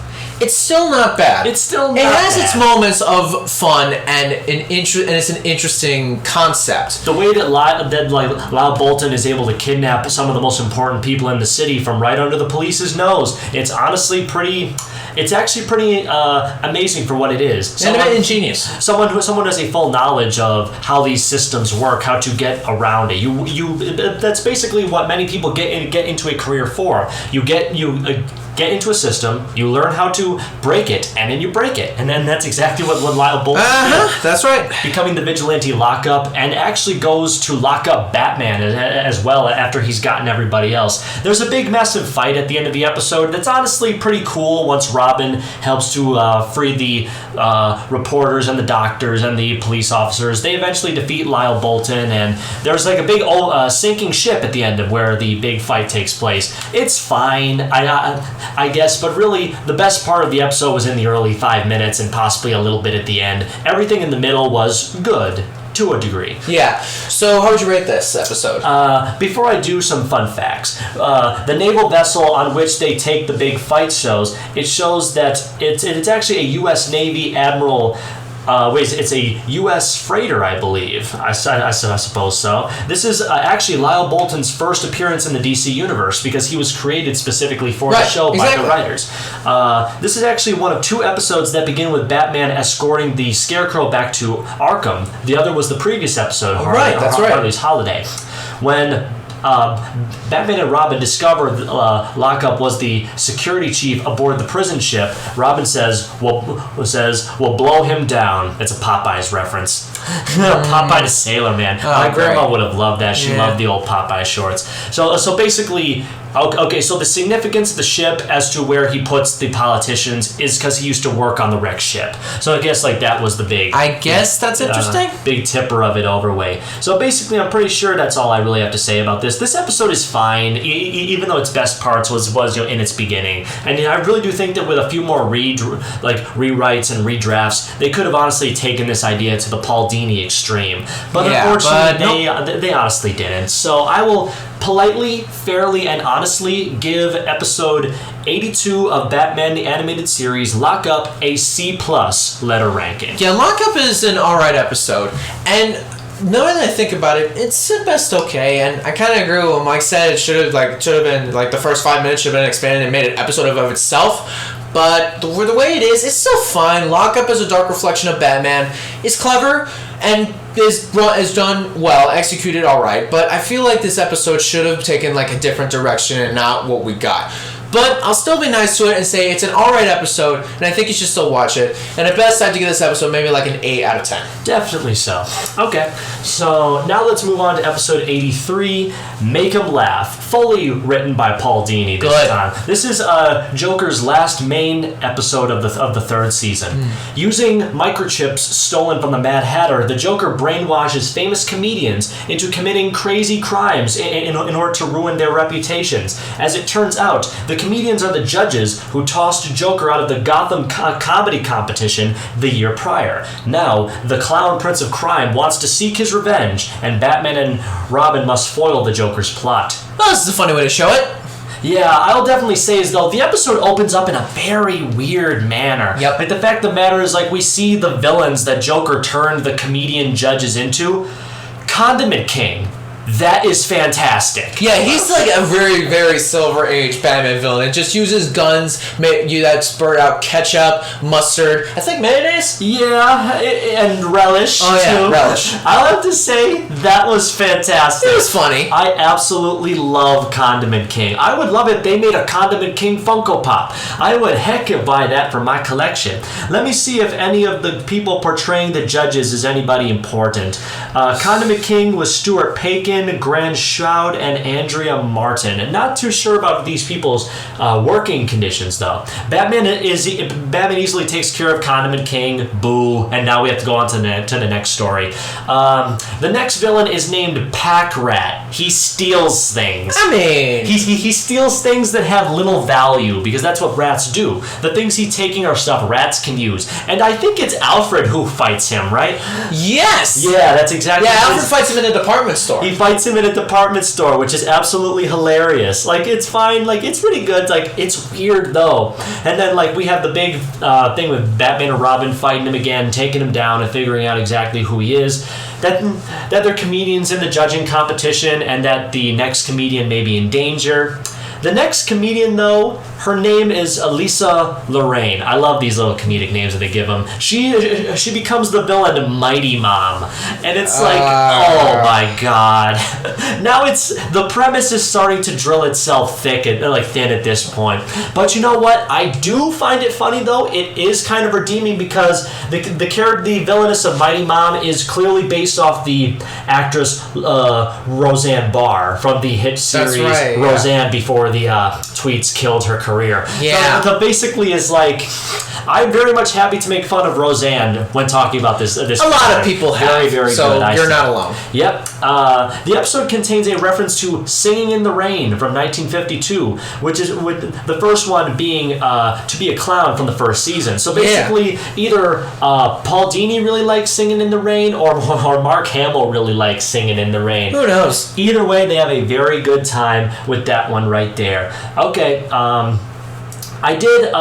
it's still not bad. It has its moments of fun and it's an interesting concept. The way that Lyle Bolton is able to kidnap some of the most important people in the city from right under the police's nose, it's honestly pretty. It's actually pretty amazing for what it is. And a bit ingenious. Someone who has a full knowledge of how these systems work, how to get around it. That's basically what many people get into a career for. You get into a system, you learn how to break it, and then you break it. And then that's exactly what Lyle Bolton did. That's right. Becoming the vigilante Lockup, and actually goes to lock up Batman as well after he's gotten everybody else. There's a big, massive fight at the end of the episode that's honestly pretty cool once Robin helps to free the reporters and the doctors and the police officers. They eventually defeat Lyle Bolton, and there's like a big sinking ship at the end of where the big fight takes place. It's fine, I guess, but really the best part of the episode was in the early 5 minutes and possibly a little bit at the end. Everything in the middle was good to a degree. Yeah. So how would you rate this episode? Before I do some fun facts, the naval vessel on which they take the big fight shows that it's actually a U.S. Navy Admiral. It's a U.S. freighter, I believe. I suppose so. This is actually Lyle Bolton's first appearance in the DC universe because he was created specifically for the show by the writers. This is actually one of 2 episodes that begin with Batman escorting the Scarecrow back to Arkham. The other was the previous episode, Harley's Holiday. When Batman and Robin discover Lockup was the security chief aboard the prison ship, Robin says, we'll blow him down. It's a Popeyes reference. Popeye the Sailor Man. My grandma would have loved that. She loved the old Popeye shorts. So basically, okay, so the significance of the ship as to where he puts the politicians is because he used to work on the wrecked ship. So I guess that was the big... I guess that's interesting. Big tipper of it overweight. So basically, I'm pretty sure that's all I really have to say about this. This episode is fine, even though its best parts was in its beginning. And I really do think that with a few more rewrites and redrafts, they could have honestly taken this idea to the Paul Dini extreme. But unfortunately, they honestly didn't. So I will politely, fairly, and honestly give episode 82 of Batman the Animated Series, Lockup, a C+ letter ranking. Yeah, Lockup is an alright episode. And now that I think about it, it's at best okay, and I kind of agree with what Mike said. It should have been the first 5 minutes should have been expanded and made an episode of itself. But the way it is, it's still fine. Lockup is a dark reflection of Batman. It's clever and is done well, executed all right. But I feel like this episode should have taken a different direction and not what we got. But I'll still be nice to it and say it's an alright episode, and I think you should still watch it. And at best, I'd give this episode maybe an 8 out of 10. Definitely so. Okay, so now let's move on to episode 83, Make 'Em Laugh, fully written by Paul Dini this time. This is Joker's last main episode of the 3rd season. Using microchips stolen from the Mad Hatter, the Joker brainwashes famous comedians into committing crazy crimes in order to ruin their reputations. As it turns out, the comedians are the judges who tossed Joker out of the Gotham comedy competition the year prior. Now, the clown prince of crime wants to seek his revenge, and Batman and Robin must foil the Joker's plot. Well, this is a funny way to show it. Yeah, I'll definitely say is though the episode opens up in a very weird manner. Yep. Like the fact of the matter is like we see the villains that Joker turned the comedian judges into. Condiment King. That is fantastic. Yeah, he's like a very, very Silver Age Batman villain. It just uses guns, that spurt out ketchup, mustard, I think mayonnaise? Yeah, and relish, Oh, yeah, too. relish. I'll have to say, that was fantastic. It was funny. I absolutely love Condiment King. I would love it if they made a Condiment King Funko Pop. I would heck buy that for my collection. Let me see if any of the people portraying the judges is anybody important. Condiment King was Stuart Paikin, Grand Shroud, and Andrea Martin. And not too sure about these people's working conditions, though. Batman easily takes care of Condiment King, boo, and now we have to go on to the next story. The next villain is named Pack Rat. He steals things. I mean... He steals things that have little value, because that's what rats do. The things he's taking are stuff rats can use. And I think it's Alfred who fights him, right? Yes! Yeah, that's exactly Yeah, what Alfred fights him in a department store. He fights him in a department store, which is absolutely hilarious. Like, it's fine. Like, it's pretty good. Like, it's weird, though. And then, like, we have the big thing with Batman and Robin fighting him again, taking him down, and figuring out exactly who he is. That they're comedians in the judging competition, and that the next comedian may be in danger. The next comedian, though, her name is Elisa Lorraine. I love these little comedic names that they give them. She becomes the villain Mighty Mom. And it's like, oh my god. Now the premise is starting to drill itself thin at this point. But you know what? I do find it funny, though. It is kind of redeeming because the villainess of Mighty Mom is clearly based off the actress Roseanne Barr from the hit series Roseanne before the tweets killed her career. Yeah. So basically is like, I'm very much happy to make fun of Roseanne when talking about this. A lot of people have. Very, very so good. You're not alone. Yep. The episode contains a reference to Singing in the Rain from 1952, which is with the first one being To Be a Clown from the first season. So basically, either Paul Dini really likes Singing in the Rain, or Mark Hamill really likes Singing in the Rain. Who knows? Either way, they have a very good time with that one right there. Okay, I did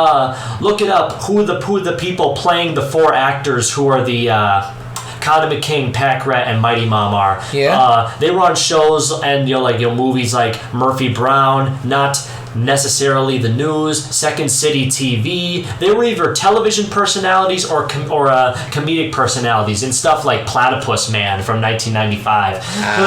look it up who the people playing the four actors who are the Condiment King, Pack Rat, and Mighty Mom are. Yeah. They were on shows and movies like Murphy Brown, not necessarily the news, Second City TV. They were either television personalities or comedic personalities in stuff like Platypus Man from 1995.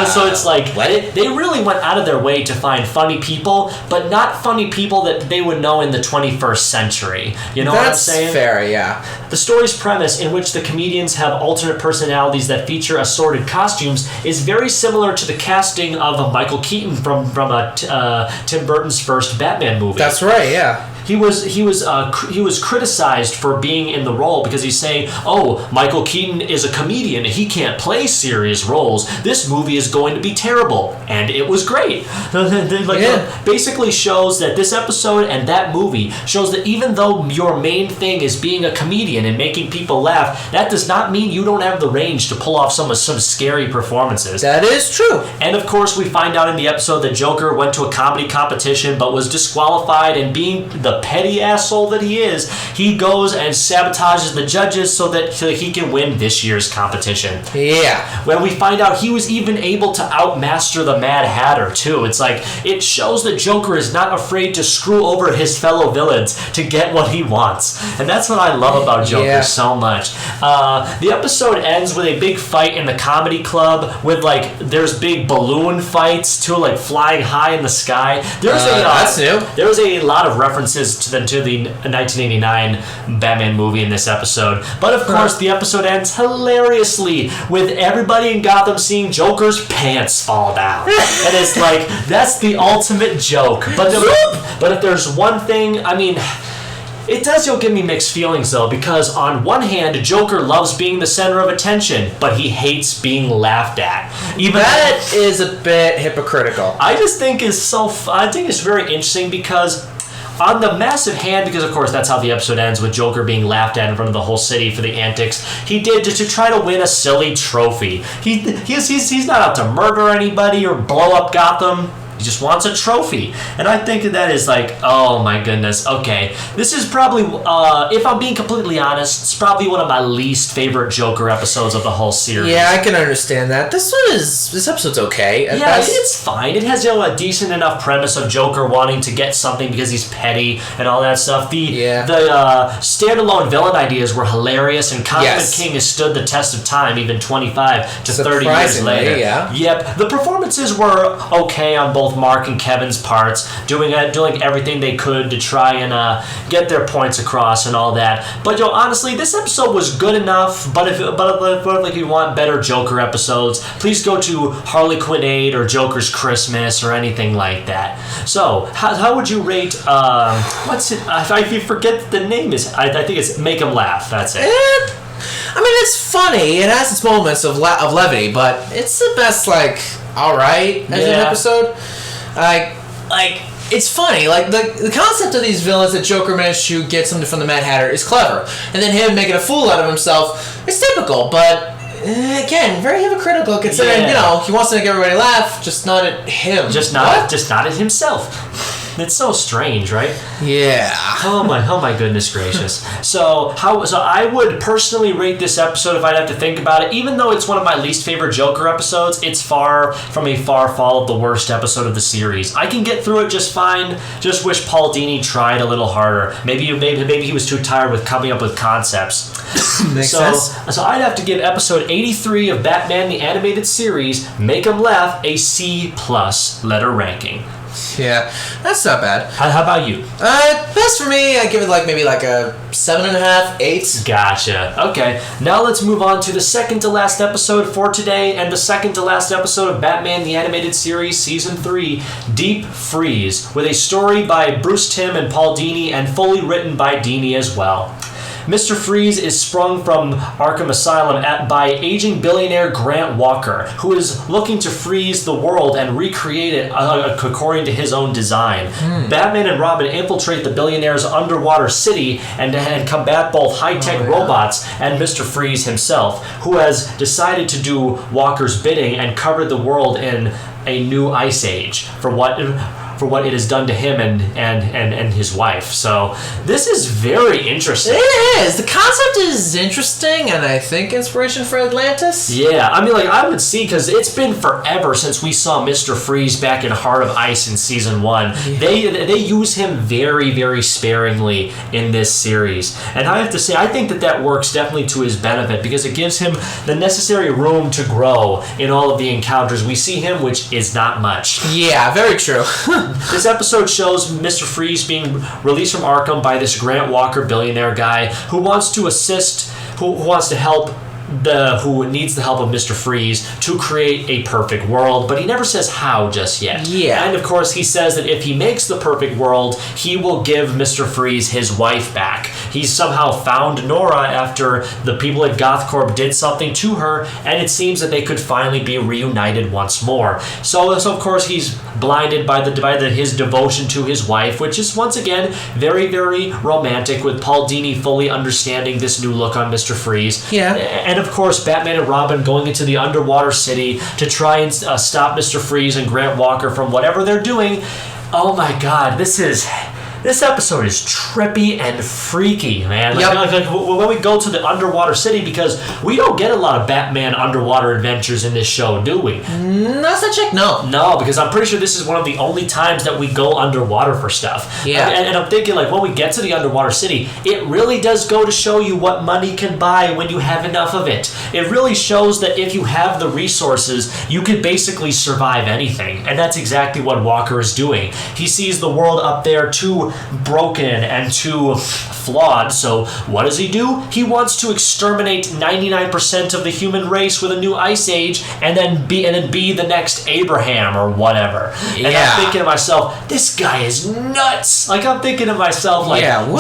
So it's like they really went out of their way to find funny people, but not funny people that they would know in the 21st century. You know what I'm saying? That's fair, yeah. The story's premise, in which the comedians have alternate personalities that feature assorted costumes, is very similar to the casting of Michael Keaton from Tim Burton's first Batman movie. That's right, yeah. He was criticized for being in the role because he's saying, "Oh, Michael Keaton is a comedian and he can't play serious roles. This movie is going to be terrible," and it was great. Basically shows that this episode and that movie shows that even though your main thing is being a comedian and making people laugh, that does not mean you don't have the range to pull off some scary performances. That is true. And of course, we find out in the episode that Joker went to a comedy competition but was disqualified, and being the petty asshole that he is, he goes and sabotages the judges so that he can win this year's competition. Yeah. When we find out he was even able to outmaster the Mad Hatter too. It's like, it shows that Joker is not afraid to screw over his fellow villains to get what he wants. And that's what I love about Joker so much. The episode ends with a big fight in the comedy club with there's big balloon fights too, flying high in the sky. That's new. There's a lot of references to the 1989 Batman movie in this episode. But of course, the episode ends hilariously with everybody in Gotham seeing Joker's pants fall down. And it's like, that's the ultimate joke. But if there's one thing, I mean, it does give me mixed feelings, though, because on one hand, Joker loves being the center of attention, but he hates being laughed at. That is a bit hypocritical. I just think I think it's very interesting because on the massive hand, because of course that's how the episode ends, with Joker being laughed at in front of the whole city for the antics he did to try to win a silly trophy. He's not out to murder anybody or blow up Gotham. He just wants a trophy. And I think that is like, oh my goodness, okay. This is probably, if I'm being completely honest, it's probably one of my least favorite Joker episodes of the whole series. Yeah, I can understand that. This episode's okay. At Yeah, best. it's fine. It has a decent enough premise of Joker wanting to get something because he's petty and all that stuff. The standalone villain ideas were hilarious, and Condiment King has stood the test of time, even 25 to 30 years later. Yeah. Yep. The performances were okay on both Mark and Kevin's parts, doing everything they could to try and get their points across and all that. But honestly, this episode was good enough. But if you want better Joker episodes, please go to Harley Quinn 8 or Joker's Christmas or anything like that. So, how would you rate? What's it? If you forget the name is, I think it's Make 'Em Laugh. That's it. I mean, it's funny. It has its moments of levity, but it's the best, all right as an episode. It's funny. Like, the concept of these villains that Joker managed to get something from the Mad Hatter is clever. And then him making a fool out of himself is typical, but again, very hypocritical considering, he wants to make everybody laugh, just not at him. Just not at himself. It's so strange, right? Yeah. Oh my goodness gracious. So I would personally rate this episode if I'd have to think about it. Even though it's one of my least favorite Joker episodes, it's far from a far fall of the worst episode of the series. I can get through it just fine. Just wish Paul Dini tried a little harder. Maybe he was too tired with coming up with concepts. Makes sense. So I'd have to give episode 83 of Batman the Animated Series, Make 'Em Laugh, a C+ letter ranking. Yeah, that's not bad. How about you? Best for me, I give it maybe a 7.5, 8. Gotcha. Okay, now let's move on to the second to last episode for today, and the second to last episode of Batman the Animated Series Season 3, Deep Freeze, with a story by Bruce Timm and Paul Dini, and fully written by Dini as well. Mr. Freeze is sprung from Arkham Asylum by aging billionaire Grant Walker, who is looking to freeze the world and recreate it according to his own design. Batman and Robin infiltrate the billionaire's underwater city and combat both high-tech robots and Mr. Freeze himself, who has decided to do Walker's bidding and cover the world in a new ice age for what it has done to him and his wife. So this is very interesting. It is. The concept is interesting, and I think inspiration for Atlantis. Yeah, I mean, I would see, because it's been forever since we saw Mr. Freeze back in Heart of Ice in Season 1. Yeah. They use him very, very sparingly in this series. And I have to say, I think that works definitely to his benefit, because it gives him the necessary room to grow in all of the encounters we see him, which is not much. Yeah, very true. This episode shows Mr. Freeze being released from Arkham by this Grant Walker billionaire guy who wants to assist, who wants to help who needs the help of Mr. Freeze to create a perfect world, but he never says how just yet. Yeah. And of course he says that if he makes the perfect world, he will give Mr. Freeze his wife back. He's somehow found Nora after the people at GothCorp did something to her, and it seems that they could finally be reunited once more. So of course he's blinded by his devotion to his wife, which is once again very, very romantic, with Paul Dini fully understanding this new look on Mr. Freeze. Yeah. And of course, Batman and Robin going into the underwater city to try and stop Mr. Freeze and Grant Walker from whatever they're doing. Oh my God, this episode is trippy and freaky, man. When we go to the underwater city, because we don't get a lot of Batman underwater adventures in this show, do we? Not such a no. No, because I'm pretty sure this is one of the only times that we go underwater for stuff. Yeah. And I'm thinking, when we get to the underwater city, it really does go to show you what money can buy when you have enough of it. It really shows that if you have the resources, you could basically survive anything. And that's exactly what Walker is doing. He sees the world up there too broken and too flawed, so what does he do? He wants to exterminate 99% of the human race with a new ice age and then be the next Abraham or whatever. And I'm thinking to myself, this guy is nuts. I'm thinking to myself,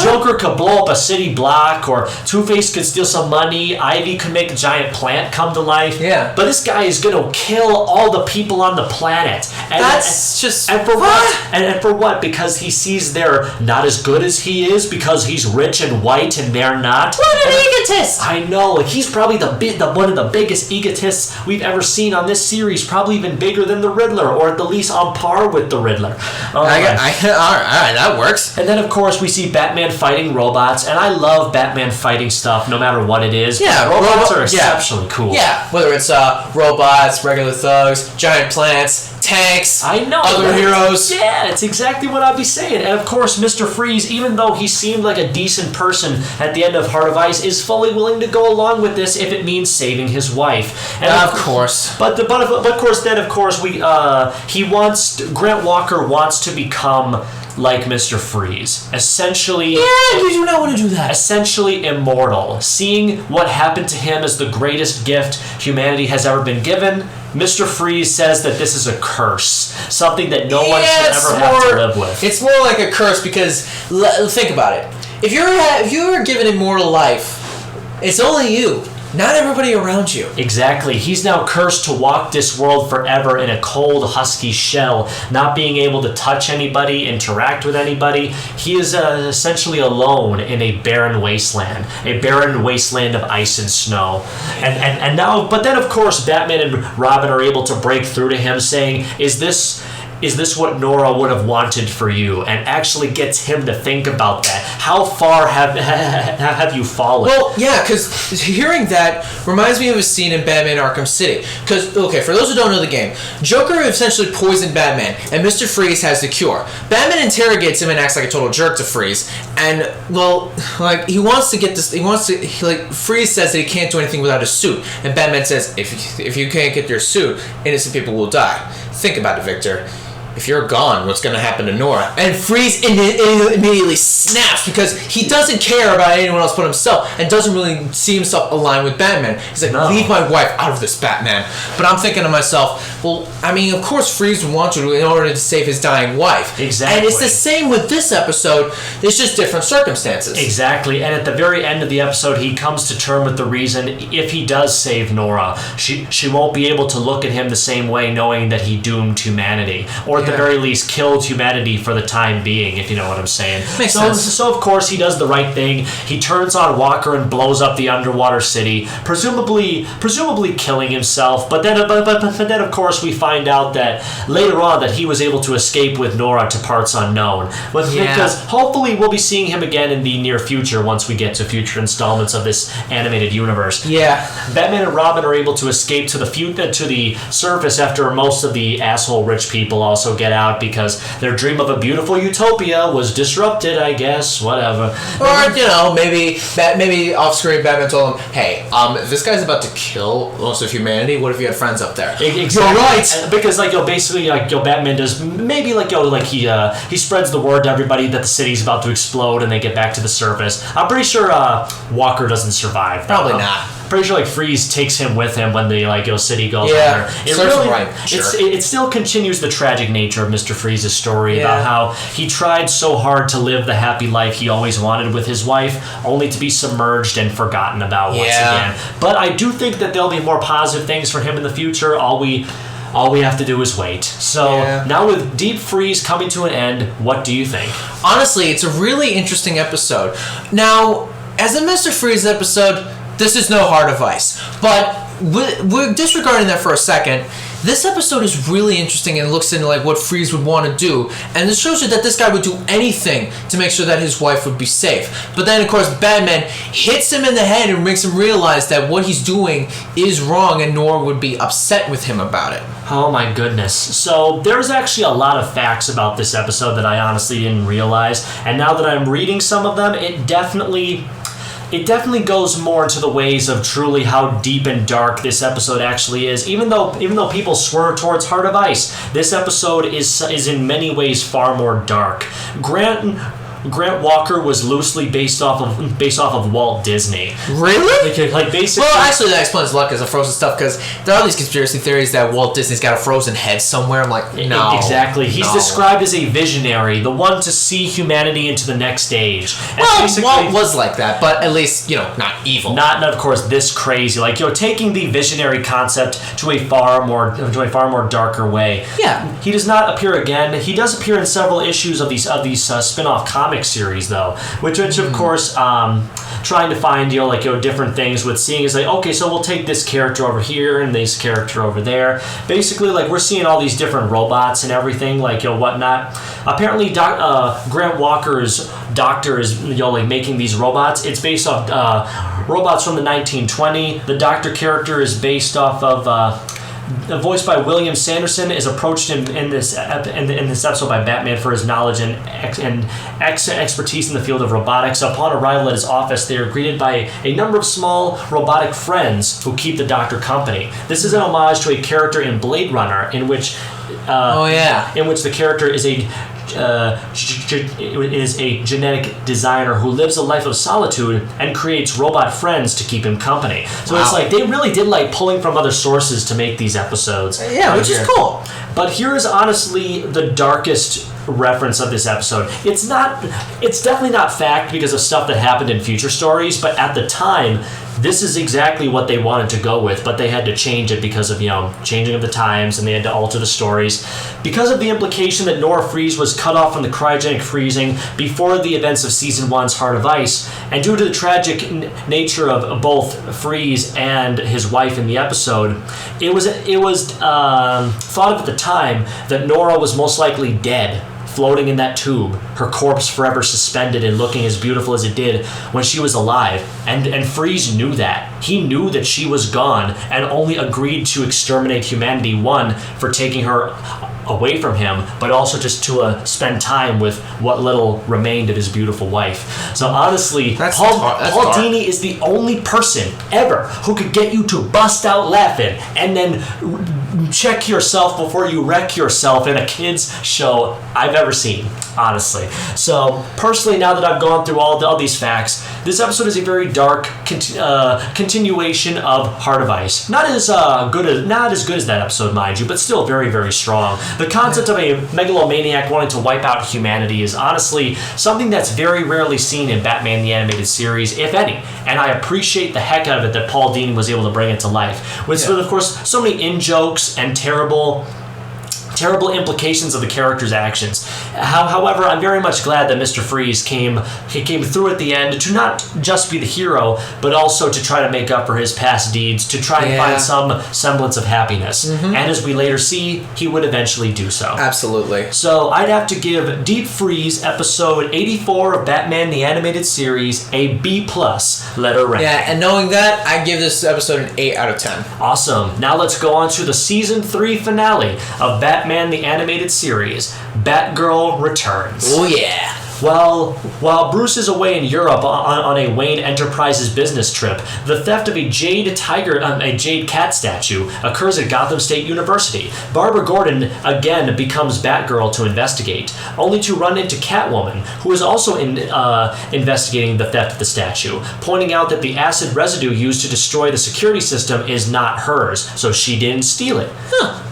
Joker could blow up a city block, or Two-Face could steal some money, Ivy could make a giant plant come to life. Yeah. But this guy is gonna kill all the people on the planet. And that's just and for what? And for what? Because he sees their they're not as good as he is because he's rich and white and they're not. What an egotist! I know, like he's probably one of the biggest egotists we've ever seen on this series, probably even bigger than the Riddler, or at the least on par with the Riddler. All right, that works. And then, of course, we see Batman fighting robots, and I love Batman fighting stuff, no matter what it is. Yeah, robots are exceptionally cool. Yeah, whether it's robots, regular thugs, giant plants, tanks, I know, other heroes. Yeah, it's exactly what I'd be saying. And of course, Mr. Freeze, even though he seemed like a decent person at the end of Heart of Ice, is fully willing to go along with this if it means saving his wife. And of course. But of course, Grant Walker wants to become like Mr. Freeze. Essentially... Yeah, you do not want to do that. Essentially immortal. Seeing what happened to him as the greatest gift humanity has ever been given, Mr. Freeze says that this is a curse. Something that no one should ever have to live with. It's more like a curse because, think about it. If you were given immortal life, it's only you. Not everybody around you. Exactly. He's now cursed to walk this world forever in a cold, husky shell, not being able to touch anybody, interact with anybody. He is essentially alone in a barren wasteland of ice and snow. And now, but then of course, Batman and Robin are able to break through to him, saying, "Is this what Nora would have wanted for you?" And actually gets him to think about that. How far have you fallen? Well, yeah, because hearing that reminds me of a scene in Batman Arkham City. Because, okay, for those who don't know the game, Joker essentially poisoned Batman, and Mr. Freeze has the cure. Batman interrogates him and acts like a total jerk to Freeze. And, well, like, Freeze says that he can't do anything without a suit. And Batman says, if you can't get your suit, innocent people will die. Think about it, Victor. If you're gone, what's going to happen to Nora? And Freeze immediately snaps because he doesn't care about anyone else but himself and doesn't really see himself aligned with Batman. He's like, no. Leave my wife out of this, Batman. But I'm thinking to myself, well, I mean, of course Freeze would want you in order to save his dying wife. Exactly. And it's the same with this episode. It's just different circumstances. Exactly. And at the very end of the episode, he comes to terms with the reason if he does save Nora, she won't be able to look at him the same way knowing that he doomed humanity. Or at the very least killed humanity for the time being, if you know what I'm saying. Makes sense. So of course he does the right thing. He turns on Walker and blows up the underwater city, presumably killing himself. But then of course we find out that later on that he was able to escape with Nora to parts unknown. Because hopefully we'll be seeing him again in the near future once we get to future installments of this animated universe. Yeah. Batman and Robin are able to escape to the surface after most of the asshole rich people also get out because their dream of a beautiful utopia was disrupted, I guess, whatever. Or, maybe off-screen Batman told him, hey, this guy's about to kill most of humanity. What if you had friends up there? Exactly. You're right. Because, Batman does, maybe, he spreads the word to everybody that the city's about to explode and they get back to the surface. I'm pretty sure Walker doesn't survive. Probably not. Pretty sure Freeze takes him with him when the city goes under. It still continues the tragic nature of Mr. Freeze's story about how he tried so hard to live the happy life he always wanted with his wife, only to be submerged and forgotten about once again. But I do think that there'll be more positive things for him in the future. All we have to do is wait. So now with Deep Freeze coming to an end, what do you think? Honestly, it's a really interesting episode. Now, as a Mr. Freeze episode, this is no Heart of Ice. But we're disregarding that for a second. This episode is really interesting and looks into what Freeze would want to do. And it shows you that this guy would do anything to make sure that his wife would be safe. But then, of course, Batman hits him in the head and makes him realize that what he's doing is wrong and Nora would be upset with him about it. Oh my goodness. So there's actually a lot of facts about this episode that I honestly didn't realize. And now that I'm reading some of them, it definitely goes more into the ways of truly how deep and dark this episode actually is. Even though people swerve towards Heart of Ice, this episode is in many ways far more dark. Grant Grant Walker was loosely based off of Walt Disney. Really? Like basically. Well, actually, that explains a lot because of Frozen stuff. Because there are these conspiracy theories that Walt Disney's got a frozen head somewhere. I'm like, no. Exactly. He's described as a visionary, the one to see humanity into the next stage. And well, Walt was like that, but at least not evil. Not, of course, this crazy. Like taking the visionary concept to a far more darker way. Yeah. He does not appear again. He does appear in several issues of these spin-off comic series though, which of course trying to find different things with seeing is like, okay, so we'll take this character over here and this character over there. Basically, like we're seeing all these different robots and everything, whatnot. Apparently, Grant Walker's doctor is making these robots. It's based off robots from the 1920. The doctor character is based off of. Voiced by William Sanderson, is approached in this episode by Batman for his knowledge and expertise in the field of robotics. Upon arrival at his office, they are greeted by a number of small robotic friends who keep the Doctor company. This is an homage to a character in Blade Runner, in which the character is a genetic designer who lives a life of solitude and creates robot friends to keep him company. So It's like they really did like pulling from other sources to make these episodes. Yeah, which is cool. But here is honestly the darkest reference of this episode. It's definitely not fact because of stuff that happened in future stories, but at the time, this is exactly what they wanted to go with, but they had to change it because of, changing of the times, and they had to alter the stories. Because of the implication that Nora Freeze was cut off from the cryogenic freezing before the events of Season 1's Heart of Ice, and due to the tragic nature of both Freeze and his wife in the episode, it was thought of at the time that Nora was most likely dead, floating in that tube, her corpse forever suspended and looking as beautiful as it did when she was alive. And Freeze knew that. He knew that she was gone and only agreed to exterminate humanity, one, for taking her away from him, but also just to spend time with what little remained of his beautiful wife. So honestly, Paul Dini is the only person ever who could get you to bust out laughing and then check yourself before you wreck yourself in a kids show I've ever seen, honestly. So personally, now that I've gone through all these facts, this episode is a very dark continuation of Heart of Ice. Not as good as that episode, mind you, but still very, very strong. The concept of a megalomaniac wanting to wipe out humanity is honestly something that's very rarely seen in Batman the Animated Series, if any. And I appreciate the heck out of it that Paul Dini was able to bring it to life. With, of course, so many in-jokes and terrible implications of the character's actions. However, I'm very much glad that Mr. Freeze came through at the end to not just be the hero, but also to try to make up for his past deeds, to try and find some semblance of happiness. Mm-hmm. And as we later see, he would eventually do so. Absolutely. So I'd have to give Deep Freeze episode 84 of Batman the Animated Series a B+ letter rank. Yeah, and knowing that, I give this episode an 8 out of 10. Awesome. Now let's go on to the season 3 finale of Batman the Animated Series, Batgirl Returns. Oh yeah. Well, while Bruce is away in Europe on a Wayne Enterprises business trip, the theft of a jade cat statue occurs at Gotham State University. Barbara Gordon again becomes Batgirl to investigate, only to run into Catwoman, who is also investigating the theft of the statue, pointing out that the acid residue used to destroy the security system is not hers, so she didn't steal it.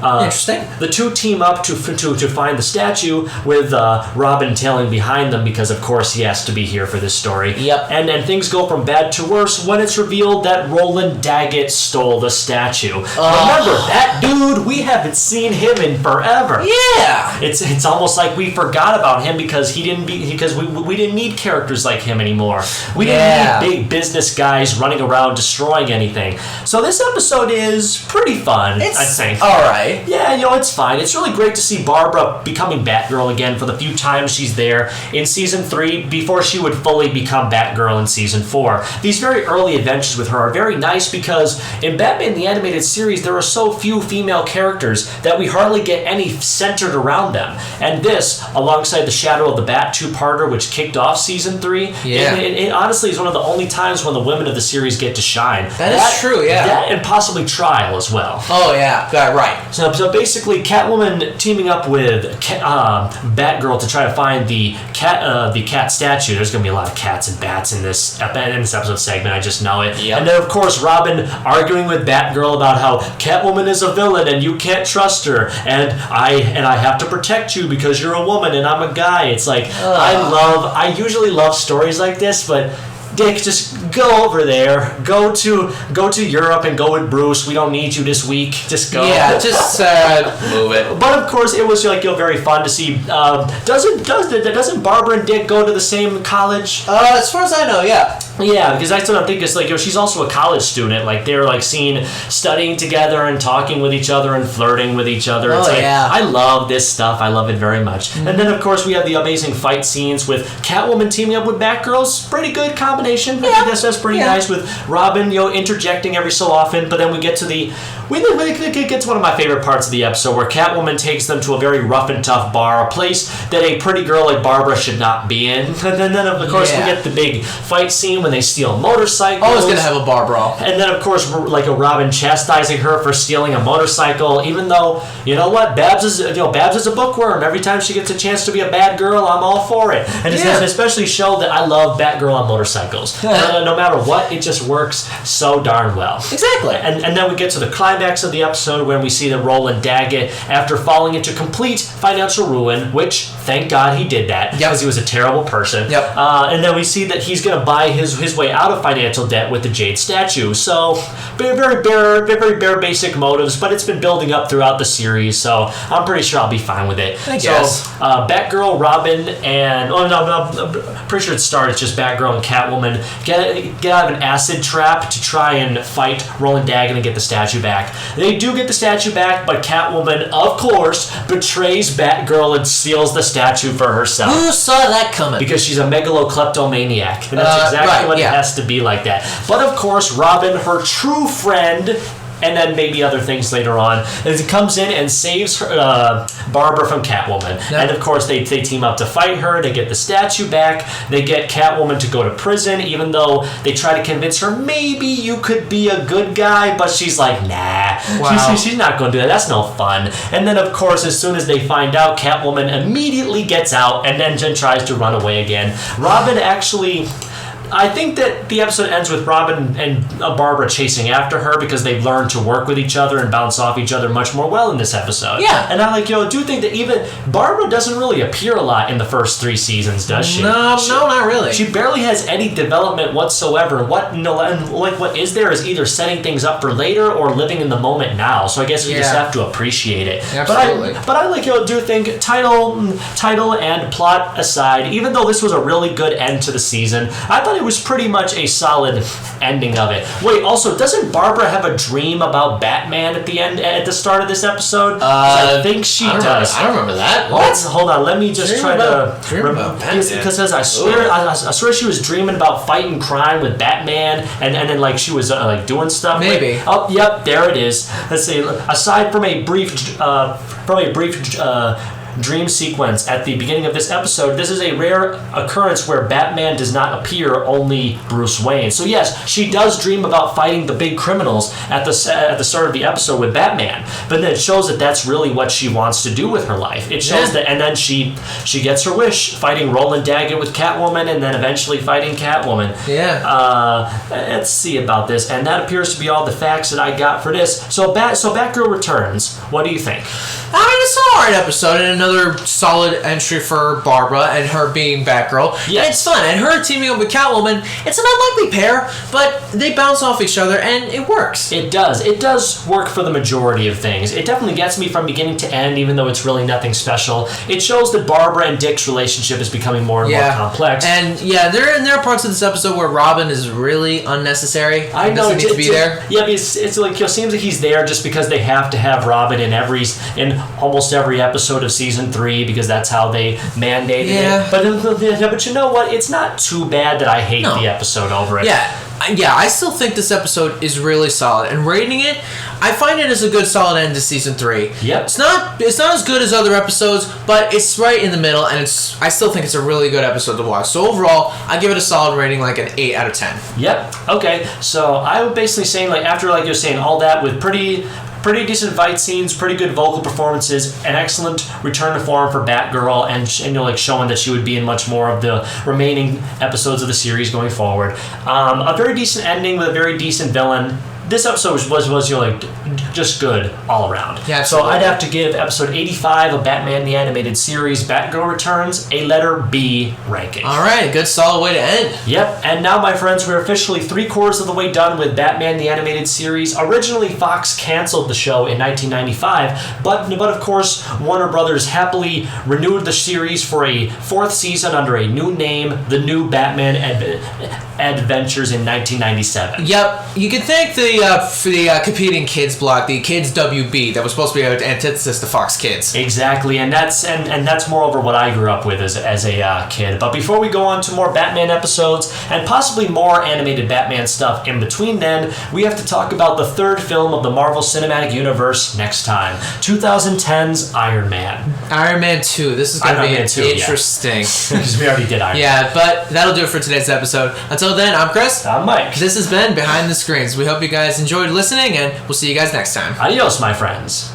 Interesting. The two team up to find the statue, with Robin tailing behind them because, of course, he has to be here for this story. Yep. And things go from bad to worse when it's revealed that Roland Daggett stole the statue. Remember, that dude, we haven't seen him in forever. Yeah. It's almost like we forgot about him because we didn't need characters like him anymore. We didn't need big business guys running around destroying anything. So this episode is pretty fun, I think. All right. Yeah, it's fine. It's really great to see Barbara becoming Batgirl again for the few times she's there in Season 3 before she would fully become Batgirl in Season 4. These very early adventures with her are very nice because in Batman the Animated Series there are so few female characters that we hardly get any centered around them. And this, alongside the Shadow of the Bat two-parter which kicked off Season 3, it honestly is one of the only times when the women of the series get to shine. That is true, yeah. That and possibly Trial as well. Oh yeah, right. So basically Catwoman teaming up with Batgirl to try to find the cat the cat statue. There's gonna be a lot of cats and bats in this episode segment. I just know it. Yep. And then of course Robin arguing with Batgirl about how Catwoman is a villain and you can't trust her, and I have to protect you because you're a woman and I'm a guy. It's like I usually love stories like this, but Dick, just go over there. Go to Europe and go with Bruce. We don't need you this week. Just go. Yeah, just move it. But of course, it was very fun to see. Doesn't Barbara and Dick go to the same college? As far as I know, yeah. Yeah, because that's what I'm thinking. It's like, she's also a college student. Like, they're like seen studying together and talking with each other and flirting with each other. It's I love this stuff. I love it very much. Mm-hmm. And then of course we have the amazing fight scenes with Catwoman teaming up with Batgirl's pretty good combination. Yeah. I guess that's pretty nice, with Robin, interjecting every so often. But then we get to we get to one of my favorite parts of the episode, where Catwoman takes them to a very rough and tough bar, a place that a pretty girl like Barbara should not be in. And then of course we get the big fight scene when they steal motorcycles. Always gonna have a bar brawl. And then of course like a Robin chastising her for stealing a motorcycle, even though, you know what, Babs is a bookworm. Every time she gets a chance to be a bad girl, I'm all for it. And it's especially show that I love Batgirl on motorcycles. No matter what, it just works so darn well. Exactly. And then we get to the climax of the episode when we see that Roland Daggett, after falling into complete financial ruin, which thank God he did that, because he was a terrible person. Yep. And then we see that he's going to buy his way out of financial debt with the Jade statue. So very bare basic motives, but it's been building up throughout the series, so I'm pretty sure I'll be fine with it. I guess. Batgirl, Robin, and I'm pretty sure it starts just Batgirl and Catwoman get out of an acid trap to try and fight Roland Daggett and get the statue back. They do get the statue back, but Catwoman, of course, betrays Batgirl and steals the statue for herself. Who saw that coming? Because she's a megalokleptomaniac, and that's exactly what it has to be like that. But of course, Robin, her true friend, and then maybe other things later on, as it comes in and saves her, Barbara from Catwoman. Yep. And of course they team up to fight her. They get the statue back. They get Catwoman to go to prison, even though they try to convince her, maybe you could be a good guy, but she's like, nah. Wow. She's not going to do that. That's no fun. And then of course, as soon as they find out, Catwoman immediately gets out and then tries to run away again. Robin actually... I think that the episode ends with Robin and Barbara chasing after her because they've learned to work with each other and bounce off each other much more well in this episode. Yeah. And I do think that even Barbara doesn't really appear a lot in the first 3 seasons, does she? No, not really. She barely has any development whatsoever. And what is there is either setting things up for later or living in the moment now. So I guess we just have to appreciate it. Absolutely. But I do think title and plot aside, even though this was a really good end to the season, I thought it was pretty much a solid ending of it. Wait, also, doesn't Barbara have a dream about Batman at the start of this episode? I think she does. I don't remember that. What? Hold on, let me just try to remember. Because I swear she was dreaming about fighting crime with Batman, and then she was doing stuff. Maybe. Oh, yep, there it is. Let's see. Aside from a brief dream sequence at the beginning of this episode, this is a rare occurrence where Batman does not appear, only Bruce Wayne. So yes, she does dream about fighting the big criminals at the start of the episode with Batman, but then it shows that that's really what she wants to do with her life. It shows that, and then she gets her wish, fighting Roland Daggett with Catwoman, and then eventually fighting Catwoman. Yeah. Let's see about this, and that appears to be all the facts that I got for this. So Batgirl returns. What do you think? I mean, it's an alright episode, and another solid entry for Barbara and her being Batgirl. Yeah. And it's fun, and her teaming up with Catwoman, it's an unlikely pair, but they bounce off each other, and it works. It does. It does work for the majority of things. It definitely gets me from beginning to end, even though it's really nothing special. It shows that Barbara and Dick's relationship is becoming more and more complex. And there are parts of this episode where Robin is really unnecessary. I know. Doesn't need to be there. Yeah, but it's like, it seems like he's there just because they have to have Robin in almost every episode of season 3 because that's how they mandated it. But you know what? It's not too bad that I hate the episode over it. Yeah, I still think this episode is really solid, and rating it, I find it as a good solid end to season 3. Yep. It's not as good as other episodes, but it's right in the middle, and I still think it's a really good episode to watch. So overall, I give it a solid rating, like an 8 out of 10. Yep. Okay. So I was basically saying, after you're saying all that with pretty pretty decent fight scenes, pretty good vocal performances, an excellent return to form for Batgirl, and showing that she would be in much more of the remaining episodes of the series going forward. A very decent ending with a very decent villain. This episode was just good all around. Yeah, so absolutely. I'd have to give episode 85 of Batman the Animated Series, Batgirl Returns, a letter B ranking. All right, good solid way to end. Yep, and now, my friends, we're officially 3/4 of the way done with Batman the Animated Series. Originally, Fox canceled the show in 1995, but of course, Warner Brothers happily renewed the series for a 4th season under a new name, The New Batman Adventures in 1997. Yep, you can thank for the competing kids block, the Kids WB, that was supposed to be an antithesis to Fox Kids. Exactly, and that's moreover what I grew up with as a kid. But before we go on to more Batman episodes and possibly more animated Batman stuff in between, then we have to talk about the 3rd film of the Marvel Cinematic Universe next time, 2010's Iron Man. Iron Man 2. This is going to be interesting. Because we already did Iron Man. Yeah, but that'll do it for today's episode. Until then, I'm Chris. I'm Mike. This has been Behind the Screens. We hope you guys enjoyed listening, and we'll see you guys next time. Adios, my friends.